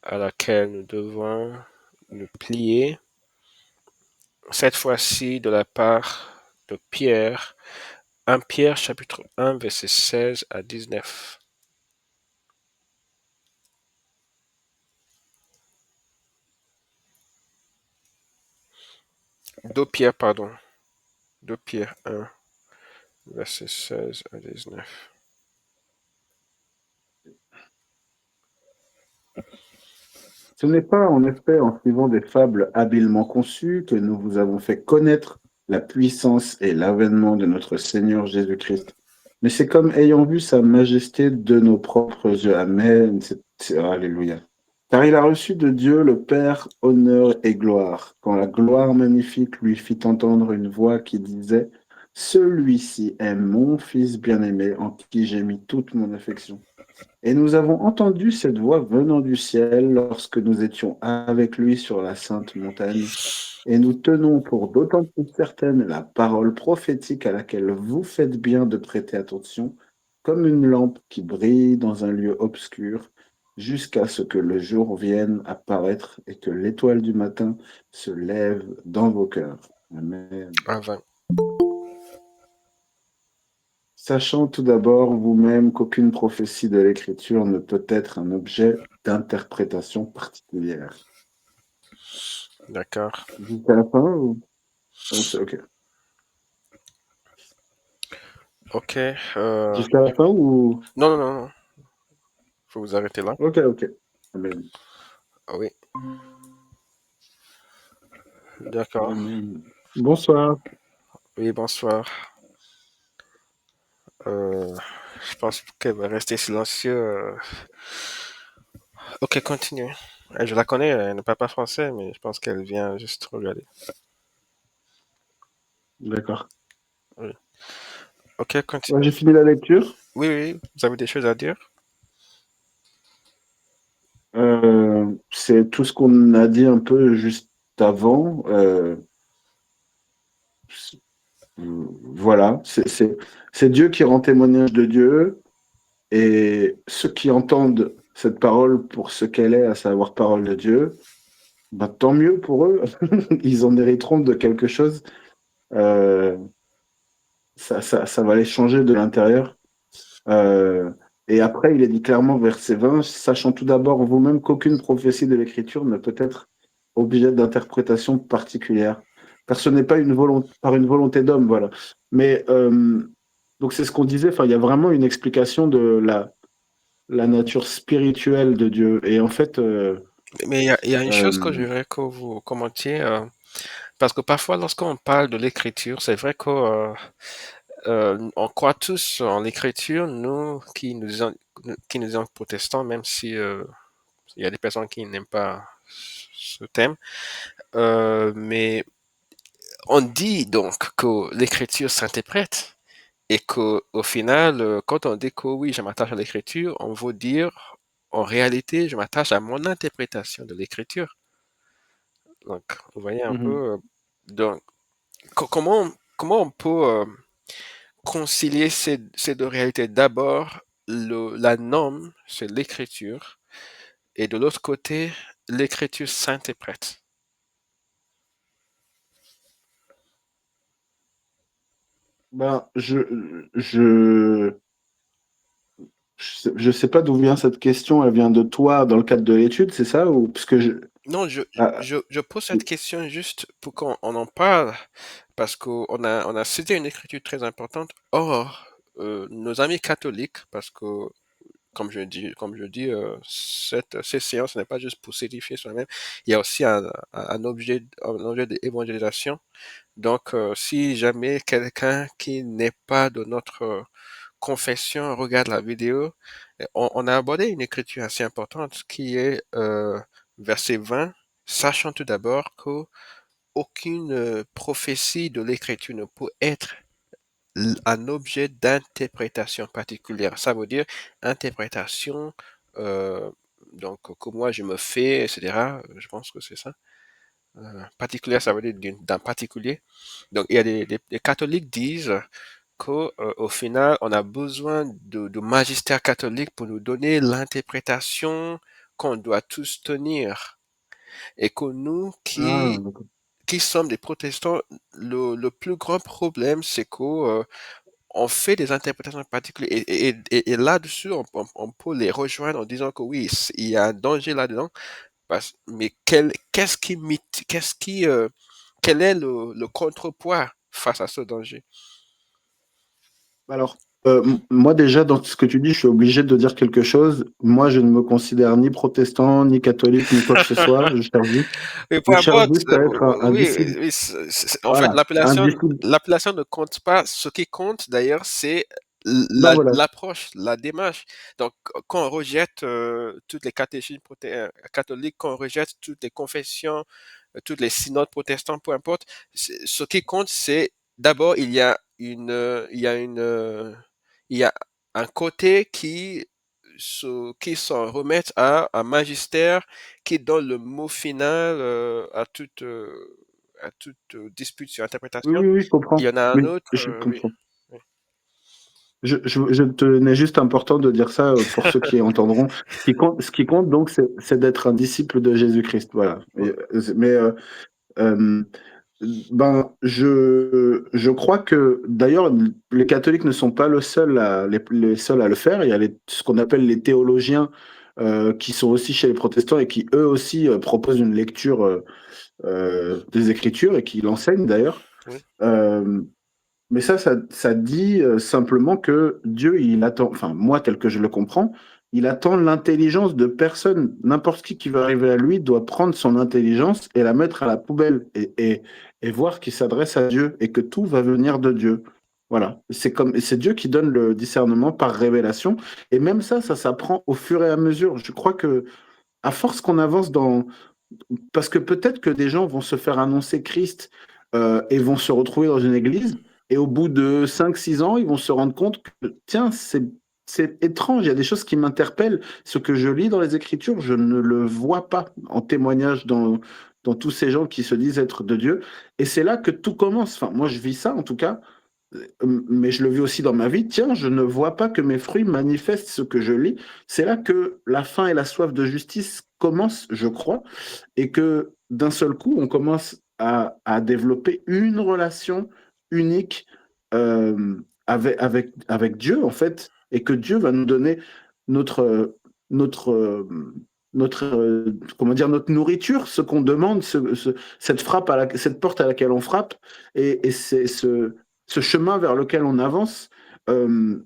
à laquelle nous devons nous plier, cette fois-ci de la part de Pierre, 1 Pierre chapitre 1 verset 16 à 19. 2 Pierre, pardon. 2 Pierre 1 verset 16 à 19. Ce n'est pas en effet en suivant des fables habilement conçues que nous vous avons fait connaître la puissance et l'avènement de notre Seigneur Jésus-Christ, mais c'est comme ayant vu sa majesté de nos propres yeux. Amen. Alléluia. Car il a reçu de Dieu le Père honneur et gloire, quand la gloire magnifique lui fit entendre une voix qui disait, celui-ci est mon Fils bien-aimé en qui j'ai mis toute mon affection. Et nous avons entendu cette voix venant du ciel lorsque nous étions avec lui sur la sainte montagne. Et nous tenons pour d'autant plus certaine la parole prophétique à laquelle vous faites bien de prêter attention, comme une lampe qui brille dans un lieu obscur, jusqu'à ce que le jour vienne apparaître et que l'étoile du matin se lève dans vos cœurs. Amen. 1, Sachant tout d'abord vous-même qu'aucune prophétie de l'Écriture ne peut être un objet d'interprétation particulière. D'accord. Jusqu'à la fin ou... Ok. Ok. Jusqu'à la fin ou... Non, non, non, non. Faut vous arrêter là. Ok, ok. Amen. Oui. D'accord. Amen. Bonsoir. Oui, bonsoir. Euh, je pense qu'elle va rester silencieux. Ok, continue. Je la connais, elle ne parle pas français, mais je pense qu'elle vient juste regarder. D'accord. Oui. Ok, Ouais, continue. j'ai fini la lecture. Oui, oui, vous avez des choses à dire? C'est tout ce qu'on a dit un peu juste avant. Voilà. C'est Dieu qui rend témoignage de Dieu. Et ceux qui entendent cette parole pour ce qu'elle est, à savoir parole de Dieu, ben, tant mieux pour eux. Ils en hériteront de quelque chose. Euh, ça va les changer de l'intérieur. Euh, et après, il est dit clairement, verset 20, sachant tout d'abord vous-même qu'aucune prophétie de l'Écriture ne peut être objet d'interprétation particulière, car ce n'est pas par une volonté d'homme, voilà. Mais donc c'est ce qu'on disait, enfin, il y a vraiment une explication de la nature spirituelle de Dieu. Et en fait, Mais il y a une chose que je euh, voudrais que vous commentiez, parce que parfois, lorsqu'on parle de l'écriture, c'est vrai que On croit tous en l'écriture, nous qui nous disons protestants, même si il y a des personnes qui n'aiment pas ce thème. Mais on dit donc que l'écriture s'interprète et qu'au final, quand on dit que oui, je m'attache à l'écriture, on veut dire en réalité, je m'attache à mon interprétation de l'écriture. Donc, vous voyez un Mhm. peu. Donc, comment on peut concilier ces deux réalités? D'abord, la norme, c'est l'écriture, et de l'autre côté, l'écriture s'interprète. Ben, je sais pas d'où vient cette question. Elle vient de toi dans le cadre de l'étude, c'est ça? Ou parce que Non, ah, je pose cette question juste pour qu'on en parle, parce qu'on a cité une écriture très importante. Or, nos amis catholiques, parce que, comme je dis, ces séances, ce n'est pas juste pour s'édifier soi-même, il y a aussi un objet d'évangélisation. Donc, si jamais quelqu'un qui n'est pas de notre confession regarde la vidéo, on a abordé une écriture assez importante qui est verset 20, sachant tout d'abord qu'aucune prophétie de l'écriture ne peut être un objet d'interprétation particulière. Ça veut dire interprétation, euh, donc que moi je me fais, etc. Je pense que c'est ça. Particulière, ça veut dire d'un particulier. Donc il y a des catholiques disent qu'au final, on a besoin de magistère catholique pour nous donner l'interprétation qu'on doit tous tenir. Et que nous ah, qui sommes des protestants, le plus grand problème, c'est qu'on on fait des interprétations particulières. Et là-dessus, on peut les rejoindre en disant que oui, il y a un danger là-dedans. Mais quel est le contrepoids face à ce danger? alors, moi déjà, dans ce que tu dis, je suis obligé de dire quelque chose. Moi, je ne me considère ni protestant, ni catholique, ni quoi que ce soit. Mais peu Je cherche importe, juste à être un oui, disciple. oui, en fait, Voilà, un disciple. l'appellation ne compte pas. Ce qui compte, d'ailleurs, c'est Ben voilà. l'approche, la démarche. Donc, quand on rejette toutes les catéchismes catholiques, quand on rejette toutes les confessions, toutes les synodes protestants, peu importe, ce qui compte, c'est d'abord, il y a un côté qui s'en remet à un magistère qui donne le mot final à toute dispute sur Oui, interprétation. oui, oui, je Il y comprends. en a un Mais autre, je oui. comprends. Je tenais juste important de dire ça pour ceux qui entendront. Ce qui compte donc, c'est d'être un disciple de Jésus-Christ. Voilà. Euh, Ben, je crois que d'ailleurs, les catholiques ne sont pas les seuls à le faire. Il y a ce qu'on appelle les théologiens qui sont aussi chez les protestants et qui eux aussi proposent une lecture des Écritures et qui l'enseignent d'ailleurs. Oui, Euh, mais ça dit simplement que Dieu, il attend, enfin moi tel que je le comprends, il attend l'intelligence de personne. N'importe qui veut arriver à lui doit prendre son intelligence et la mettre à la poubelle et voir qu'il s'adresse à Dieu et que tout va venir de Dieu. Voilà. C'est Dieu qui donne le discernement par révélation. Et même ça s'apprend au fur et à mesure. Je crois que à force qu'on avance parce que peut-être que des gens vont se faire annoncer Christ et vont se retrouver dans une église, et au bout de 5 6 ans, ils vont se rendre compte que, tiens, c'est étrange, il y a des choses qui m'interpellent. Ce que je lis dans les Écritures, je ne le vois pas en témoignage dans tous ces gens qui se disent être de Dieu. Et c'est là que tout commence. Enfin, moi, je vis ça en tout cas, mais je le vis aussi dans ma vie. Tiens, je ne vois pas que mes fruits manifestent ce que je lis. C'est là que la faim et la soif de justice commencent, je crois, et que d'un seul coup, on commence à développer une relation unique avec Dieu, en fait, et que Dieu va nous donner notre, notre, comment dire, notre nourriture, ce qu'on demande, cette cette porte à laquelle on frappe, et c'est ce chemin vers lequel on avance. Euh,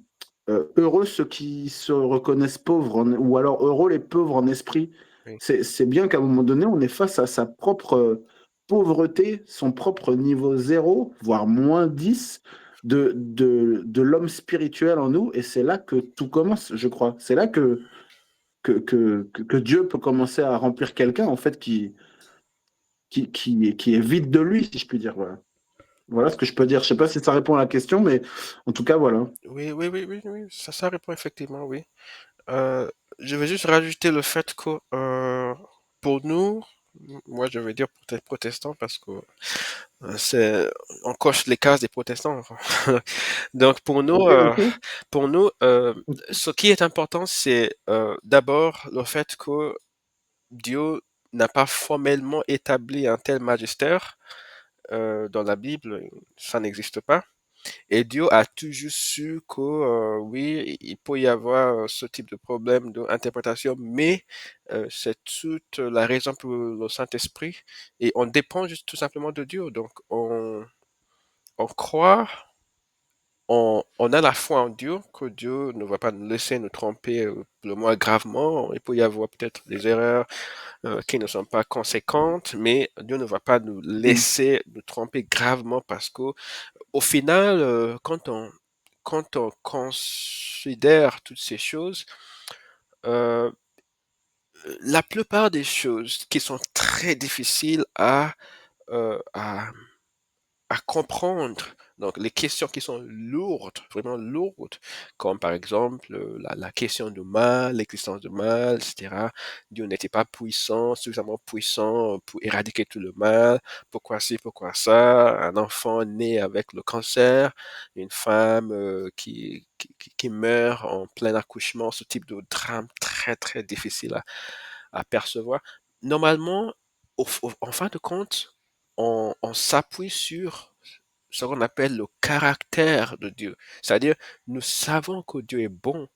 Heureux ceux qui se reconnaissent pauvres, ou alors heureux les pauvres en esprit. oui. C'est bien qu'à un moment donné, on est face à sa propre pauvreté, son propre niveau zéro, voire -10, de l'homme spirituel en nous, et c'est là que tout commence, je crois. C'est là que Dieu peut commencer à remplir quelqu'un, en fait, qui est vide de lui, si je puis dire. Voilà. Voilà ce que je peux dire. Je sais pas si ça répond à la question, mais en tout cas, voilà. Oui, oui, oui, oui, oui, ça répond effectivement, oui. Euh, je vais juste rajouter le fait que pour nous, moi je vais dire peut-être protestants parce que c'est on coche les cases des protestants. Donc Ok, ok. pour nous, ce qui est important, c'est d'abord le fait que Dieu n'a pas formellement établi un tel magistère dans la Bible, ça n'existe pas. Et Dieu a toujours su que oui, il peut y avoir ce type de problème d'interprétation, mais c'est toute la raison pour le Saint-Esprit et on dépend juste tout simplement de Dieu. Donc on croit, on a la foi en Dieu, que Dieu ne va pas nous laisser nous tromper le moins gravement. Il peut y avoir peut-être des erreurs qui ne sont pas conséquentes, mais Dieu ne va pas nous Mm, laisser nous tromper gravement parce que au final, quand on considère toutes ces choses, euh, la plupart des choses qui sont très difficiles à comprendre, donc les questions qui sont lourdes, vraiment lourdes, comme par exemple la question du mal, l'existence du mal, etc. Dieu n'était pas puissant, suffisamment puissant pour éradiquer tout le mal. Pourquoi ci, pourquoi ça? Un enfant né avec le cancer, une femme qui meurt en plein accouchement, ce type de drame très très difficile à percevoir. Normalement, en fin de compte, on s'appuie sur ce qu'on appelle le caractère de Dieu. C'est-à-dire, nous savons que Dieu est bon,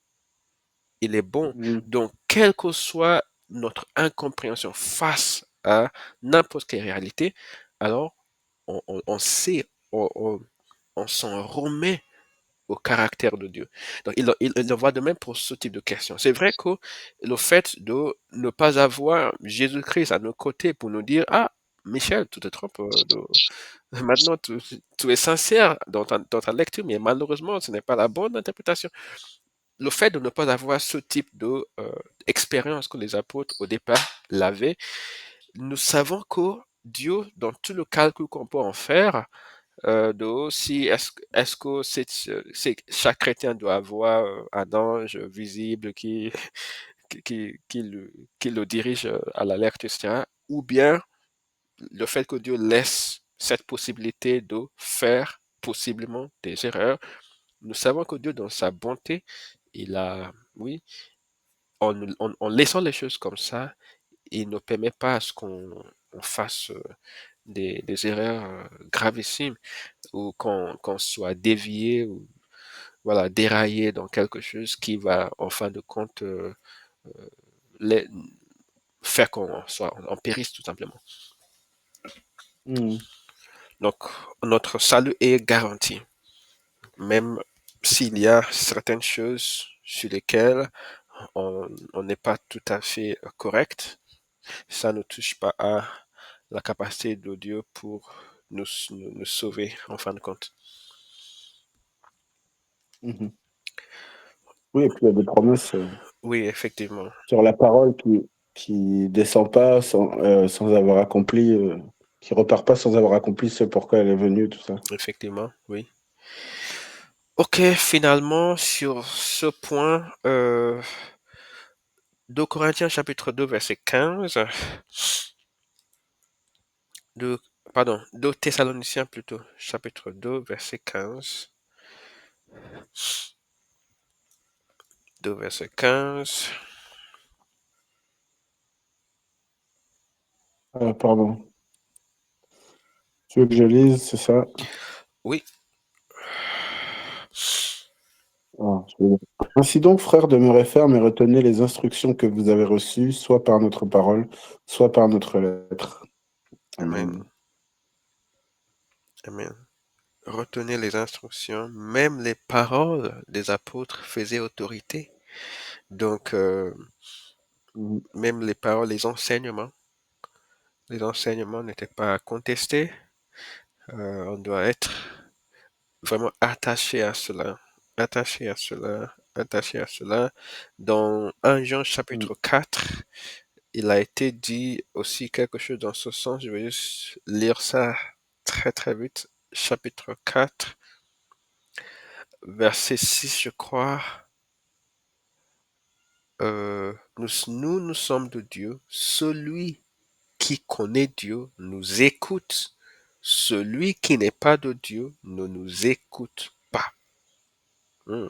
il est bon. mm, Donc, quelle que soit notre incompréhension face à n'importe quelle réalité, alors on sait, on s'en remet au caractère de Dieu. Donc, il en va de même pour ce type de questions. C'est vrai que le fait de ne pas avoir Jésus-Christ à nos côtés pour nous dire, ah, Michel, tu te trompes maintenant, tu es sincère dans ta lecture, mais malheureusement, ce n'est pas la bonne interprétation. Le fait de ne pas avoir ce type de expérience que les apôtres au départ l'avaient, nous savons que Dieu, dans tout le calcul qu'on peut en faire, de aussi est-ce que chaque chrétien doit avoir un ange visible qui qui le dirige à la lecture, etc. Ou bien le fait que Dieu laisse cette possibilité de faire possiblement des erreurs. Nous savons que Dieu, dans sa bonté, il a, oui, en laissant les choses comme ça, il ne permet pas à ce qu'on fasse des erreurs gravissimes ou qu'on soit dévié ou voilà, déraillé dans quelque chose qui va, en fin de compte, les- faire qu'on soit en périsse tout simplement. mm, Donc, notre salut est garanti. Même s'il y a certaines choses sur lesquelles on n'est pas tout à fait correct, ça ne touche pas à la capacité de Dieu pour nous sauver en fin de compte. mhm. Oui, et puis il y a des promesses Oui, effectivement, sur la parole qui descend pas sans avoir accompli, qui repart pas sans avoir accompli ce pourquoi elle est venue, tout ça. effectivement, oui. Ok, finalement, sur ce point, 2 Corinthiens chapitre 2 verset 15, 2, pardon, 2 Thessaloniciens plutôt, chapitre 2 verset 15, 2 verset 15. Ah, pardon. Tu veux que je lise, c'est ça? Oui, Ah, je vais lire. Ainsi donc, frères, demeurez fermes et retenez les instructions que vous avez reçues, soit par notre parole, soit par notre lettre. amen, Amen. amen. Retenez les instructions, même les paroles des apôtres faisaient autorité. Donc, Mhm. même les enseignements n'étaient pas contestés. On doit être vraiment attaché à cela, attaché à cela, attaché à cela. Dans 1 Jean Mm. chapitre 4, il a été dit aussi quelque chose dans ce sens. Je vais juste lire ça très très vite. Chapitre 4, verset 6, je crois. Nous sommes de Dieu. Celui qui connaît Dieu nous écoute. Celui qui n'est pas de Dieu ne nous écoute pas. Hmm.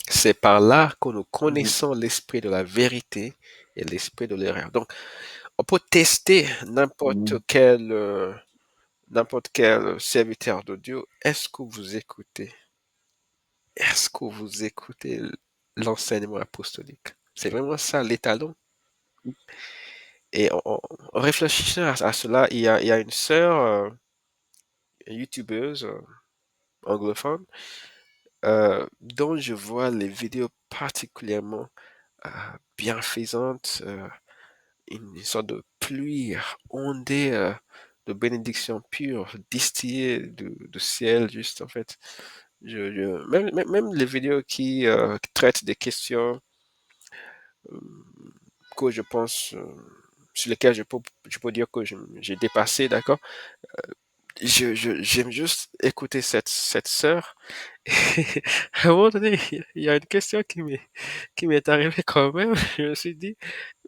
C'est par là que nous Mhm. connaissons l'esprit de la vérité et l'esprit de l'erreur. Donc, on peut tester Mhm. n'importe quel serviteur de Dieu. Est-ce que vous écoutez? Est-ce que vous écoutez l'enseignement apostolique? C'est vraiment ça l'étalon. Et en réfléchissant à cela, il y a une sœur youtubeuse anglophone dont je vois les vidéos particulièrement euh, bienfaisantes, une sorte de pluie ondée de bénédictions pures, distillées du ciel, juste en fait. Même les vidéos qui traitent des questions euh, que je pense, sur lesquelles je peux dire que j'ai dépassé, d'accord? J'aime juste écouter cette sœur. Et à un moment donné, il y a une question qui m'est arrivée quand même. Je me suis dit,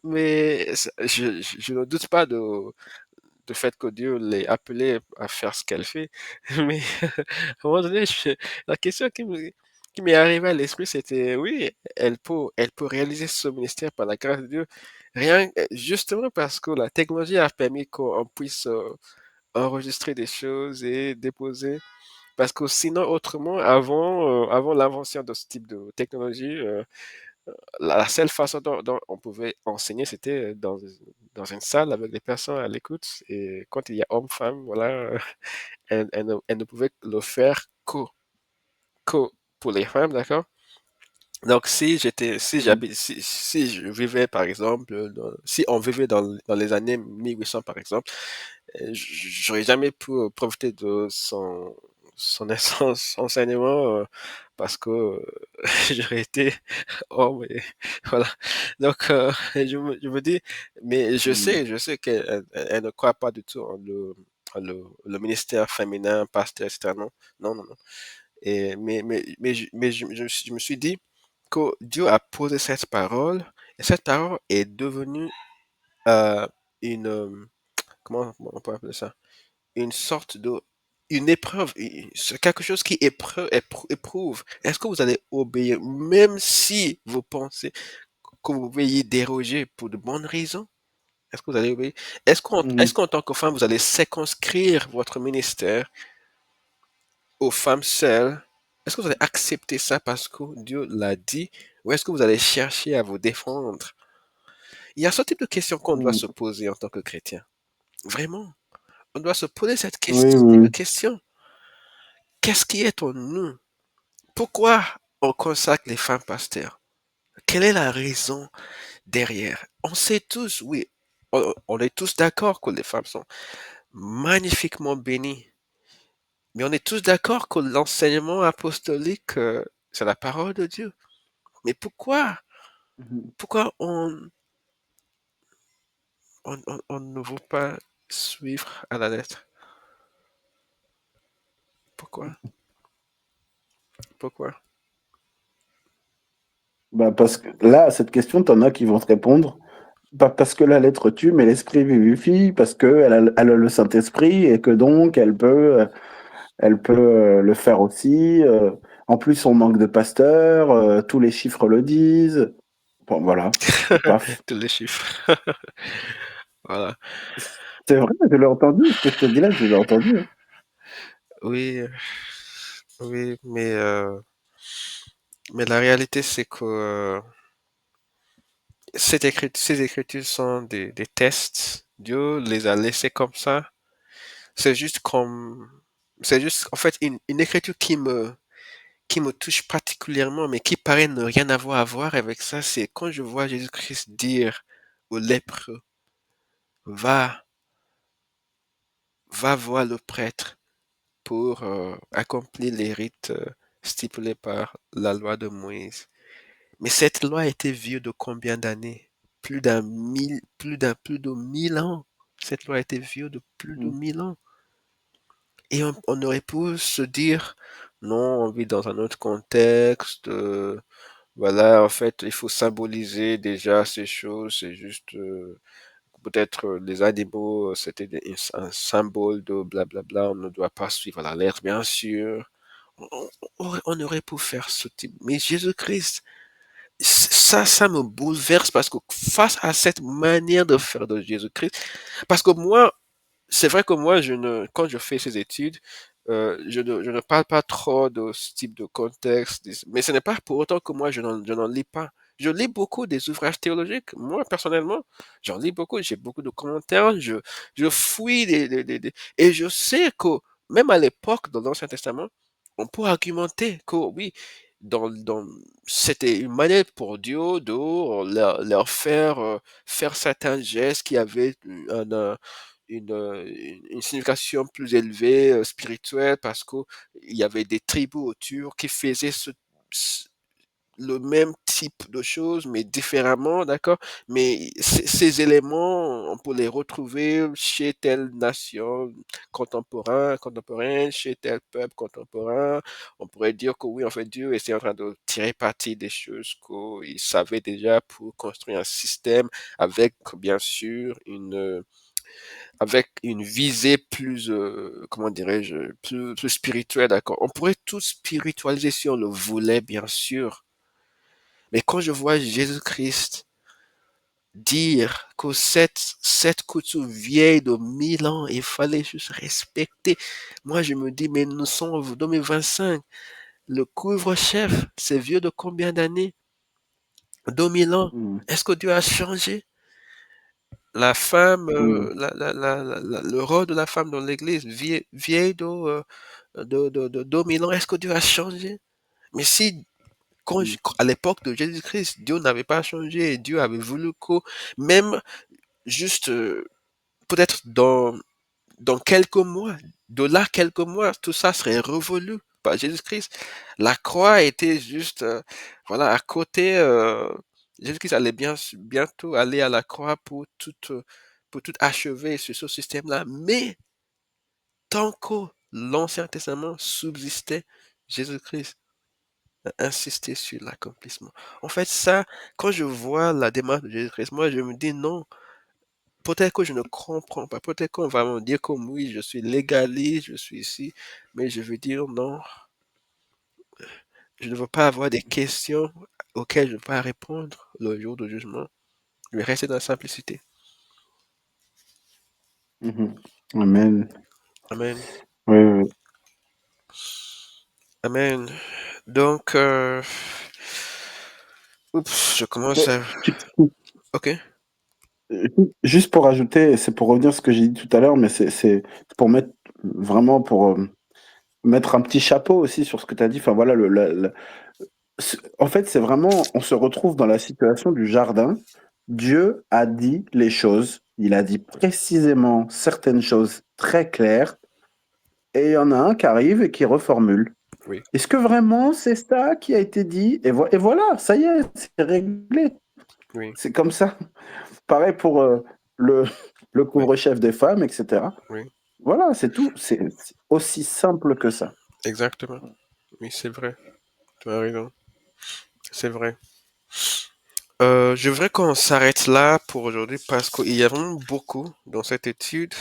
mais je ne doute pas du fait que Dieu l'ait appelée à faire ce qu'elle fait. Mais à un moment donné, la question qui m'est arrivée à l'esprit, c'était, oui, elle peut réaliser ce ministère par la grâce de Dieu. Rien, justement parce que la technologie a permis qu'on puisse enregistrer des choses et déposer. Parce que sinon, autrement, avant l'invention de ce type de technologie, la seule façon dont on pouvait enseigner, c'était dans une salle avec des personnes à l'écoute. Et quand il y a homme-femme, voilà, elle ne pouvait le faire que pour les femmes, d'accord? Donc, Mhm. si je vivais, par exemple, si on vivait dans les années 1800, par exemple, j'aurais jamais pu profiter de son enseignement parce que j'aurais été homme et voilà. Donc je me dis, mais Mhm. je sais qu'elle elle ne croit pas du tout le ministère féminin, pasteur, etc. Non, non, non, non. Et je me suis dit que Dieu a posé cette parole et cette parole est devenue euh, une comment on peut appeler ça? Une sorte de une épreuve, c'est quelque chose qui éprouve. Est-ce que vous allez obéir, même si vous pensez que vous pouvez y déroger pour de bonnes raisons? Est-ce que vous allez obéir? Est-ce Mhm. qu'en tant que femme, vous allez circonscrire votre ministère aux femmes seules? Est-ce que vous allez accepter ça parce que Dieu l'a dit? Ou est-ce que vous allez chercher à vous défendre? Il y a ce type de questions qu'on doit se Mhm. poser en tant que chrétien. Vraiment. On doit se poser Oui, ce type de oui. question. Qu'est-ce qui est en nous? Pourquoi on consacre les femmes pasteurs? Quelle est la raison derrière? On sait tous, oui, on est tous d'accord que les femmes sont magnifiquement bénies, mais on est tous d'accord que l'enseignement apostolique, c'est la parole de Dieu. Mais Mhm. pourquoi on ne veut pas suivre à la lettre? Pourquoi? Pourquoi? Bah parce que là, à cette question, t'en as qui vont te répondre. Pas parce que la lettre tue, mais l'esprit vivifie, parce elle a le Saint-Esprit et que donc elle peut le faire aussi. En plus, on manque de pasteurs, tous les chiffres le disent. Bon, voilà. Paf. Tous les chiffres. Voilà. C'est vrai, je l'ai entendu. Ce que je te dis là, je l'ai entendu, hein. Oui, oui, mais la réalité, c'est que ces écritures sont des tests. Dieu les a laissés comme ça. C'est juste comme, c'est juste, en fait, une écriture qui me touche particulièrement, mais qui paraît ne rien avoir à voir avec ça, c'est quand je vois Jésus-Christ dire aux lépreux, va, va voir le prêtre. pour accomplir les rites stipulés par la loi de Moïse. Mais cette loi était vieux de combien d'années? Plus de 1000 ans. Cette loi était vieux de plus de mm, 1000 ans. Et on aurait pu se dire, non, on vit dans un autre contexte. Voilà, en fait, il faut symboliser déjà ces choses. C'est juste, peut-être les animaux, c'était un symbole de blablabla. On ne doit pas suivre la lettre, bien sûr. On aurait pu faire ce type. Mais Jésus-Christ, ça me bouleverse parce que face à cette manière de faire de Jésus-Christ, parce que moi, c'est vrai que moi, quand je fais ces études, je ne parle pas trop de ce type de contexte, mais ce n'est pas pour autant que moi, je n'en lis pas. Je lis beaucoup des ouvrages théologiques. Moi, personnellement, j'en lis beaucoup. J'ai beaucoup de commentaires. Je fouille et je sais que même à l'époque de l'Ancien Testament, on peut argumenter que oui, dans, c'était une manière pour Dieu de leur faire faire certains gestes qui avaient une signification plus élevée, spirituelle, parce qu'il y avait des tribus autour qui faisaient le même type de choses, mais différemment, d'accord? Mais ces éléments, on peut les retrouver chez telle nation contemporaine, chez tel peuple contemporain. On pourrait dire que oui, en fait, Dieu était en train de tirer parti des choses qu'il savait déjà pour construire un système avec, bien sûr, avec une visée plus, comment dirais-je, plus spirituelle, d'accord? On pourrait tout spiritualiser si on le voulait, bien sûr. Mais quand je vois Jésus-Christ dire que cette coutume vieille de 1000 ans, il fallait juste respecter. Moi, je me dis, mais nous sommes en 2025. Le couvre-chef, c'est vieux de combien d'années? 2000 ans. mm, Est-ce que Dieu a changé? La femme, mm, le rôle de la femme dans l'église, vieille de 2000 ans, est-ce que Dieu a changé? Mais si, mm, à l'époque de Jésus-Christ, Dieu n'avait pas changé et Dieu avait voulu que, même juste, peut-être dans quelques mois, de là quelques mois, tout ça serait révolu par Jésus-Christ. La croix était juste, voilà, à côté. Jésus-Christ allait bientôt aller à la croix pour tout achever sur ce système-là. Mais tant que l'Ancien Testament subsistait, Jésus-Christ a insisté sur l'accomplissement. En fait, ça, quand je vois la démarche de Jésus-Christ, moi, je me dis non. Peut-être que je ne comprends pas. Peut-être qu'on va me dire comme oui, je suis légaliste, je suis ici, mais je veux dire non. Je ne veux pas avoir des questions auxquelles je ne peux pas répondre le jour du jugement. Je vais rester dans la simplicité. mhm. Amen. Amen. Oui, oui. Amen. Donc, oups, je commence Mais à... tu- Ok. juste pour ajouter, c'est pour revenir à ce que j'ai dit tout à l'heure, mais c'est pour mettre vraiment pour mettre un petit chapeau aussi sur ce que tu as dit. Enfin voilà, en fait, c'est vraiment, on se retrouve dans la situation du jardin. Dieu a dit les choses, il a dit précisément certaines choses très claires, et il y en a un qui arrive et qui reformule. Oui, Est-ce que vraiment c'est ça qui a été dit? Et voilà, ça y est, c'est réglé. oui, C'est comme ça. Pareil pour le, le oui, couvre-chef des femmes, etc. oui. Voilà, c'est tout. C'est aussi simple que ça. Exactement. Oui, c'est vrai. Tu as raison. C'est vrai. Je voudrais qu'on s'arrête là pour aujourd'hui parce qu'il y a vraiment beaucoup dans cette étude.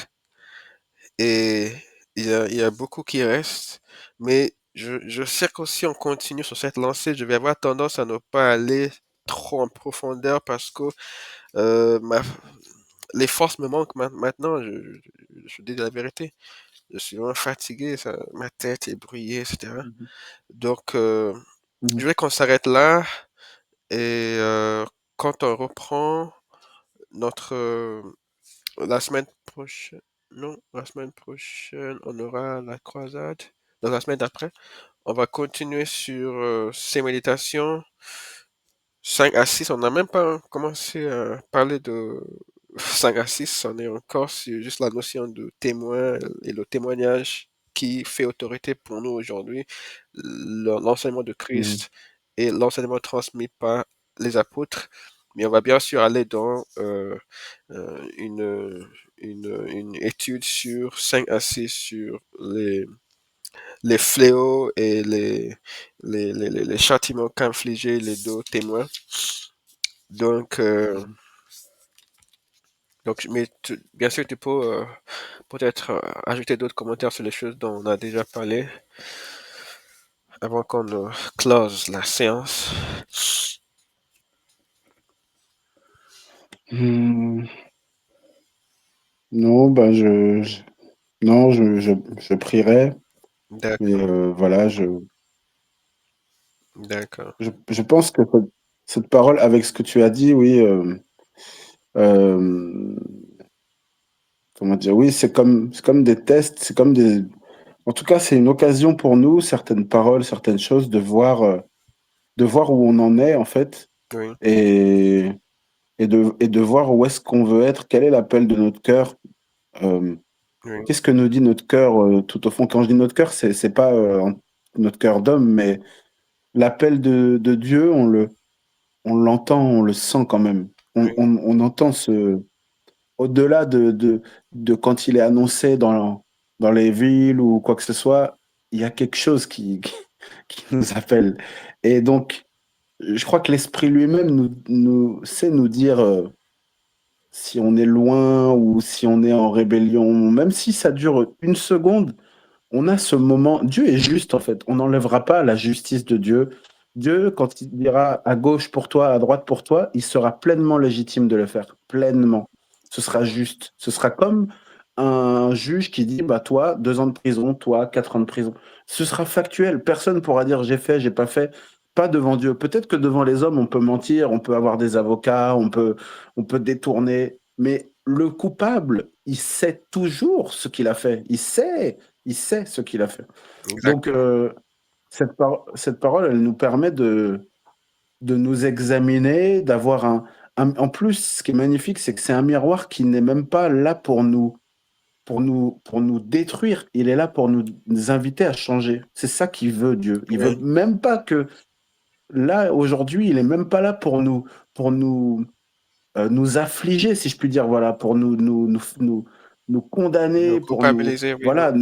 Et il y a beaucoup qui reste, mais je sais que si on continue sur cette lancée, je vais avoir tendance à ne pas aller trop en profondeur parce que euh, ma, les forces me manquent maintenant, je dis la vérité. Je suis vraiment fatigué, ma tête est brouillée, etc. Mhm. Donc, Mhm. je vais qu'on s'arrête là et quand on reprend notre, la semaine prochaine, non, la semaine prochaine, on aura la croisade. Dans la semaine d'après, on va continuer sur ces méditations 5 à 6. On n'a même pas commencé à parler de 5 à 6. On est encore sur juste la notion de témoin et le témoignage. qui fait autorité pour nous aujourd'hui, l'enseignement de Mhm. Christ et l'enseignement transmis par les apôtres. Mais on va bien sûr aller dans une étude sur 5 à 6 sur les fléaux et les châtiments qu'infligeaient les deux témoins. Donc, mais bien sûr, tu peux peut-être ajouter d'autres commentaires sur les choses dont on a déjà parlé avant qu'on ne close la séance. Hmm, non, ben non, je prierai, mais D'accord, voilà, d'accord. je pense que cette parole, avec ce que tu as dit, oui, euh, comment dire, oui, c'est comme des tests, c'est comme des, en tout cas, c'est une occasion pour nous, certaines paroles, certaines choses, de voir où on en est, en fait, Oui, et, et de voir où est-ce qu'on veut être, quel est l'appel de notre cœur, euh, oui, qu'est-ce que nous dit notre cœur, tout au fond. Quand je dis notre cœur, c'est pas notre cœur d'homme, mais l'appel de Dieu, on l'entend, on le sent quand même. oui, On entend au-delà de quand il est annoncé dans les villes ou quoi que ce soit, il y a quelque chose qui nous appelle. Et donc, je crois que l'Esprit lui-même sait nous dire si on est loin ou si on est en rébellion, même si ça dure une seconde. On a ce moment. Dieu est juste, en fait. On n'enlèvera pas la justice de Dieu. Dieu, quand il dira à gauche pour toi, à droite pour toi, il sera pleinement légitime de le faire. Pleinement. Ce sera juste. Ce sera comme un juge qui dit, bah, toi, 2 ans de prison, toi, 4 ans de prison. Ce sera factuel. Personne ne pourra dire j'ai fait, j'ai pas fait. Pas devant Dieu. Peut-être que devant les hommes, on peut mentir, on peut avoir des avocats, on peut détourner. Mais le coupable, il sait toujours ce qu'il a fait. Il sait ce qu'il a fait. Donc, exactement. cette parole, elle nous permet de nous examiner, d'avoir en plus, ce qui est magnifique, c'est que c'est un miroir qui n'est même pas là pour nous détruire. Il est là pour nous inviter à changer. C'est ça qu'il veut, Dieu. Il veut Oui, même pas que, là, aujourd'hui, il est même pas là pour nous affliger, si je puis dire, voilà, pour nous nous condamner, pour nous, culpabiliser, oui, voilà,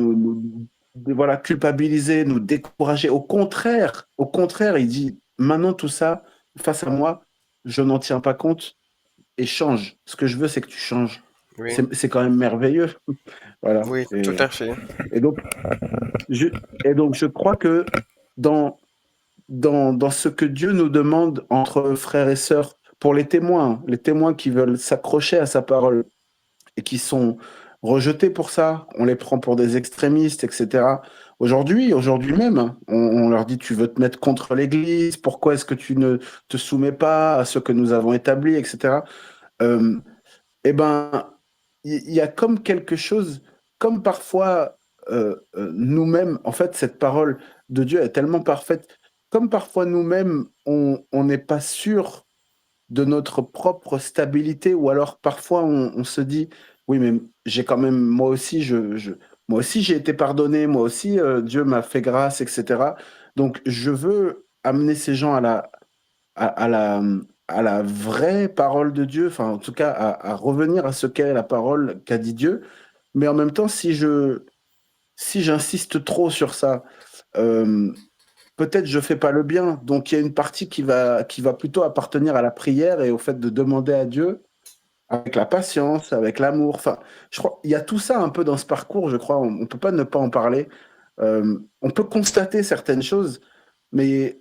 voilà, culpabiliser, nous décourager. Au contraire, il dit, maintenant tout ça, face à moi, je n'en tiens pas compte et change. Ce que je veux, c'est que tu changes. oui, C'est quand même merveilleux. Voilà. oui, tout à fait. Et donc, je, je crois que dans, dans ce que Dieu nous demande entre frères et sœurs, pour les témoins qui veulent s'accrocher à sa parole et qui sont rejetés pour ça, on les prend pour des extrémistes, etc. Aujourd'hui même, hein, on leur dit tu veux te mettre contre l'Église, pourquoi est-ce que tu ne te soumets pas à ce que nous avons établi, etc. Euh, eh ben, il y a comme quelque chose, comme parfois nous-mêmes, en fait, cette parole de Dieu est tellement parfaite, comme parfois nous-mêmes, on n'est pas sûr de notre propre stabilité, ou alors parfois on se dit, oui, mais j'ai quand même, moi aussi j'ai été pardonné, moi aussi Dieu m'a fait grâce, etc. Donc je veux amener ces gens à la, à la vraie parole de Dieu, enfin en tout cas à revenir à ce qu'est la parole qu'a dit Dieu. Mais en même temps, si j'insiste trop sur ça, euh, peut-être je fais pas le bien. Donc il y a une partie qui va plutôt appartenir à la prière et au fait de demander à Dieu avec la patience, avec l'amour. Enfin, je crois il y a tout ça un peu dans ce parcours, je crois. On peut pas ne pas en parler. On peut constater certaines choses, mais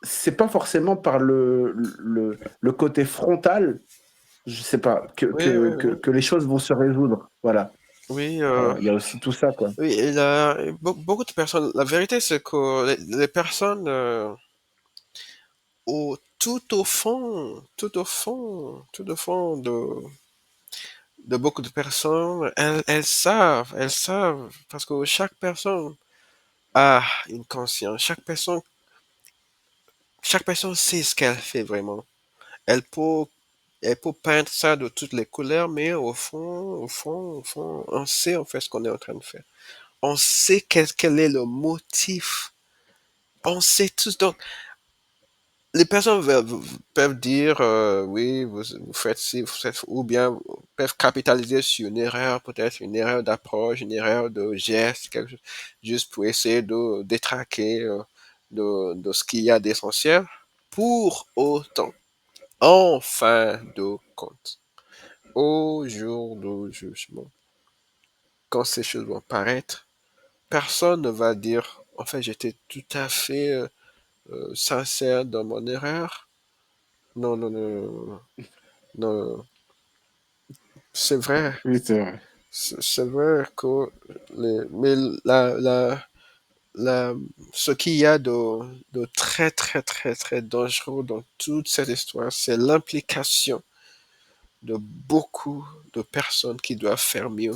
c'est pas forcément par le côté frontal, je sais pas, Oui, oui, oui. que les choses vont se résoudre. Voilà. Oui, Il y a aussi tout ça, quoi. oui, beaucoup de personnes. La vérité, c'est que les personnes, tout au fond de beaucoup de personnes, elles savent, parce que chaque personne a une conscience. Chaque personne sait ce qu'elle fait vraiment. Elle peut, elle peut peindre ça de toutes les couleurs, mais au fond, on sait en fait ce qu'on est en train de faire. On sait quel est le motif. On sait tous. Donc, les personnes peuvent dire, oui, vous faites ci, vous faites, ou bien peuvent capitaliser sur une erreur, peut-être une erreur d'approche, une erreur de geste, quelque chose, juste pour essayer de détraquer de ce qu'il y a d'essentiel. Pour autant, en fin de compte, au jour du jugement, quand ces choses vont paraître, personne ne va dire, en fait, j'étais tout à fait sincère dans mon erreur. Non, non, non, non, non. Non, c'est vrai, Oui, c'est vrai. c'est vrai que mais la, ce qu'il y a de très, très, très, très dangereux dans toute cette histoire, c'est l'implication de beaucoup de personnes qui doivent faire mieux.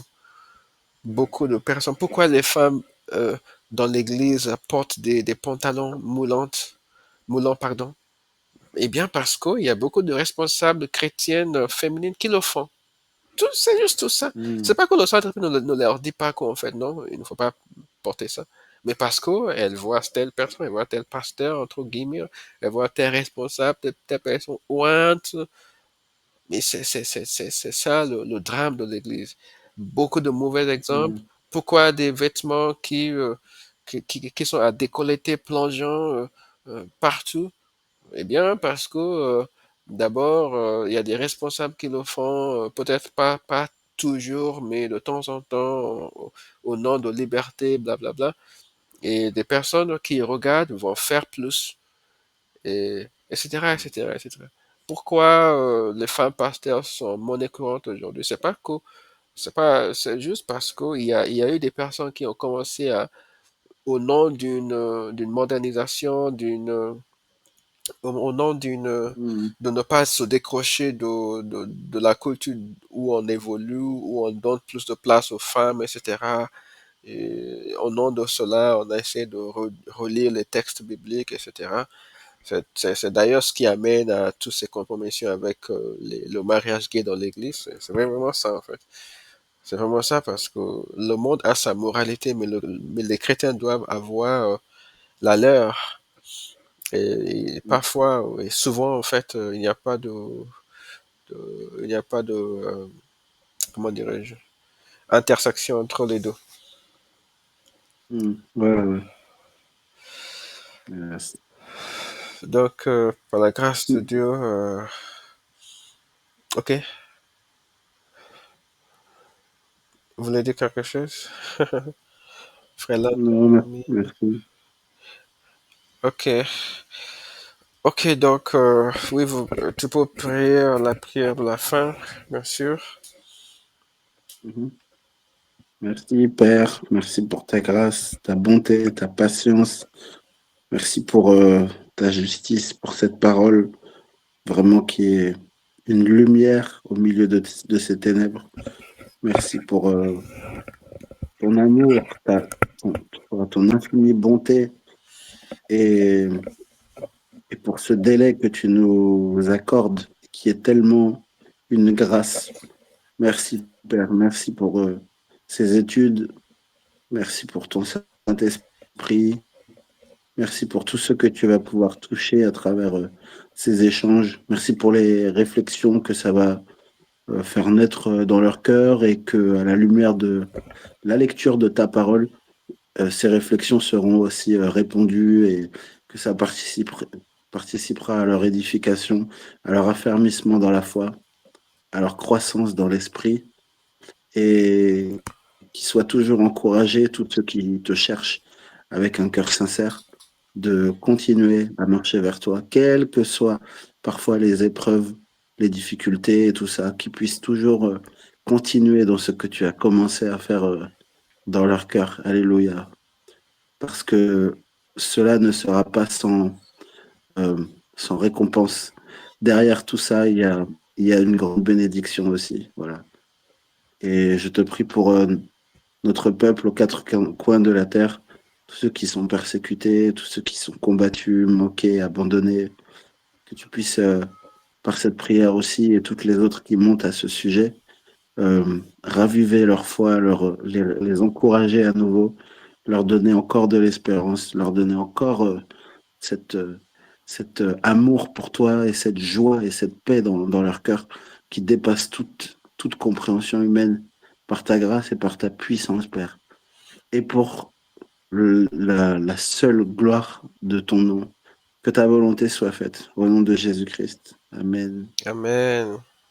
Beaucoup de personnes. Pourquoi les femmes dans l'église portent des pantalons moulants, pardon? Eh bien, parce qu'il y a beaucoup de responsables chrétiennes féminines qui le font. C'est juste tout ça. C'est Mm, pas que le centre ne leur dit pas qu'en fait, non, il ne faut pas porter ça. Mais parce qu'elle voit telle personne, elle voit tel pasteur, entre guillemets, elle voit tel responsable, telle personne ointe. Mais c'est ça le drame de l'Église. Beaucoup de mauvais exemples. mm, Pourquoi des vêtements qui sont à décolleté plongeant partout? Eh bien, parce que d'abord, il y a des responsables qui le font, peut-être pas toujours, mais de temps en temps, au nom de liberté, blablabla. Et des personnes qui regardent vont faire plus, et, etc., etc., etc. Pourquoi les femmes pasteurs sont monnaie courante aujourd'hui? C'est juste parce qu'il y a eu des personnes qui ont commencé au nom d'une modernisation, au nom mm, de ne pas se décrocher de la culture où on évolue, où on donne plus de place aux femmes, etc. Et au nom de cela, on a essayé de relire les textes bibliques, etc. C'est d'ailleurs ce qui amène à toutes ces compromissions avec le mariage gay dans l'Église. C'est vraiment ça, en fait. C'est vraiment ça parce que le monde a sa moralité, mais les chrétiens doivent avoir la leur. Et mm, parfois, et souvent, en fait, il n'y a pas de, comment dirais-je, intersection entre les deux. mm. Ouais, ouais, ouais. Yes. Donc, par la grâce de Dieu, ok, vous voulez dire quelque chose, frère Land? Non, merci. Ok, ok, donc, oui, tu peux prier la prière de la fin, bien sûr. Mhm. Merci, Père. Merci pour ta grâce, ta bonté, ta patience. Merci pour ta justice, pour cette parole, vraiment qui est une lumière au milieu de ces ténèbres. Merci pour ton amour, pour ton infinie bonté et, et pour ce délai que tu nous accordes, qui est tellement une grâce. Merci, Père. Merci pour ces études. Merci pour ton Saint-Esprit. Merci pour tout ce que tu vas pouvoir toucher à travers ces échanges. Merci pour les réflexions que ça va faire naître dans leur cœur et que, à la lumière de la lecture de ta parole, ces réflexions seront aussi répondues et que ça participera à leur édification, à leur affermissement dans la foi, à leur croissance dans l'esprit et qu'ils soient toujours encouragés, tous ceux qui te cherchent avec un cœur sincère, de continuer à marcher vers toi, quelles que soient parfois les épreuves, les difficultés et tout ça, qu'ils puissent toujours continuer dans ce que tu as commencé à faire dans leur cœur. Alléluia. Parce que cela ne sera pas euh, sans récompense. Derrière tout ça, il y a une grande bénédiction aussi. Voilà. Et je te prie pour notre peuple aux coins de la terre, tous ceux qui sont persécutés, tous ceux qui sont combattus, moqués, abandonnés, que tu puisses, par cette prière aussi, et toutes les autres qui montent à ce sujet, raviver leur foi, les encourager à nouveau, leur donner encore de l'espérance, leur donner encore cette, cet amour pour toi et cette joie et cette paix dans leur cœur qui dépasse toute compréhension humaine par ta grâce et par ta puissance, Père. Et pour la seule gloire de ton nom, que ta volonté soit faite. Au nom de Jésus-Christ. Amen. Amen.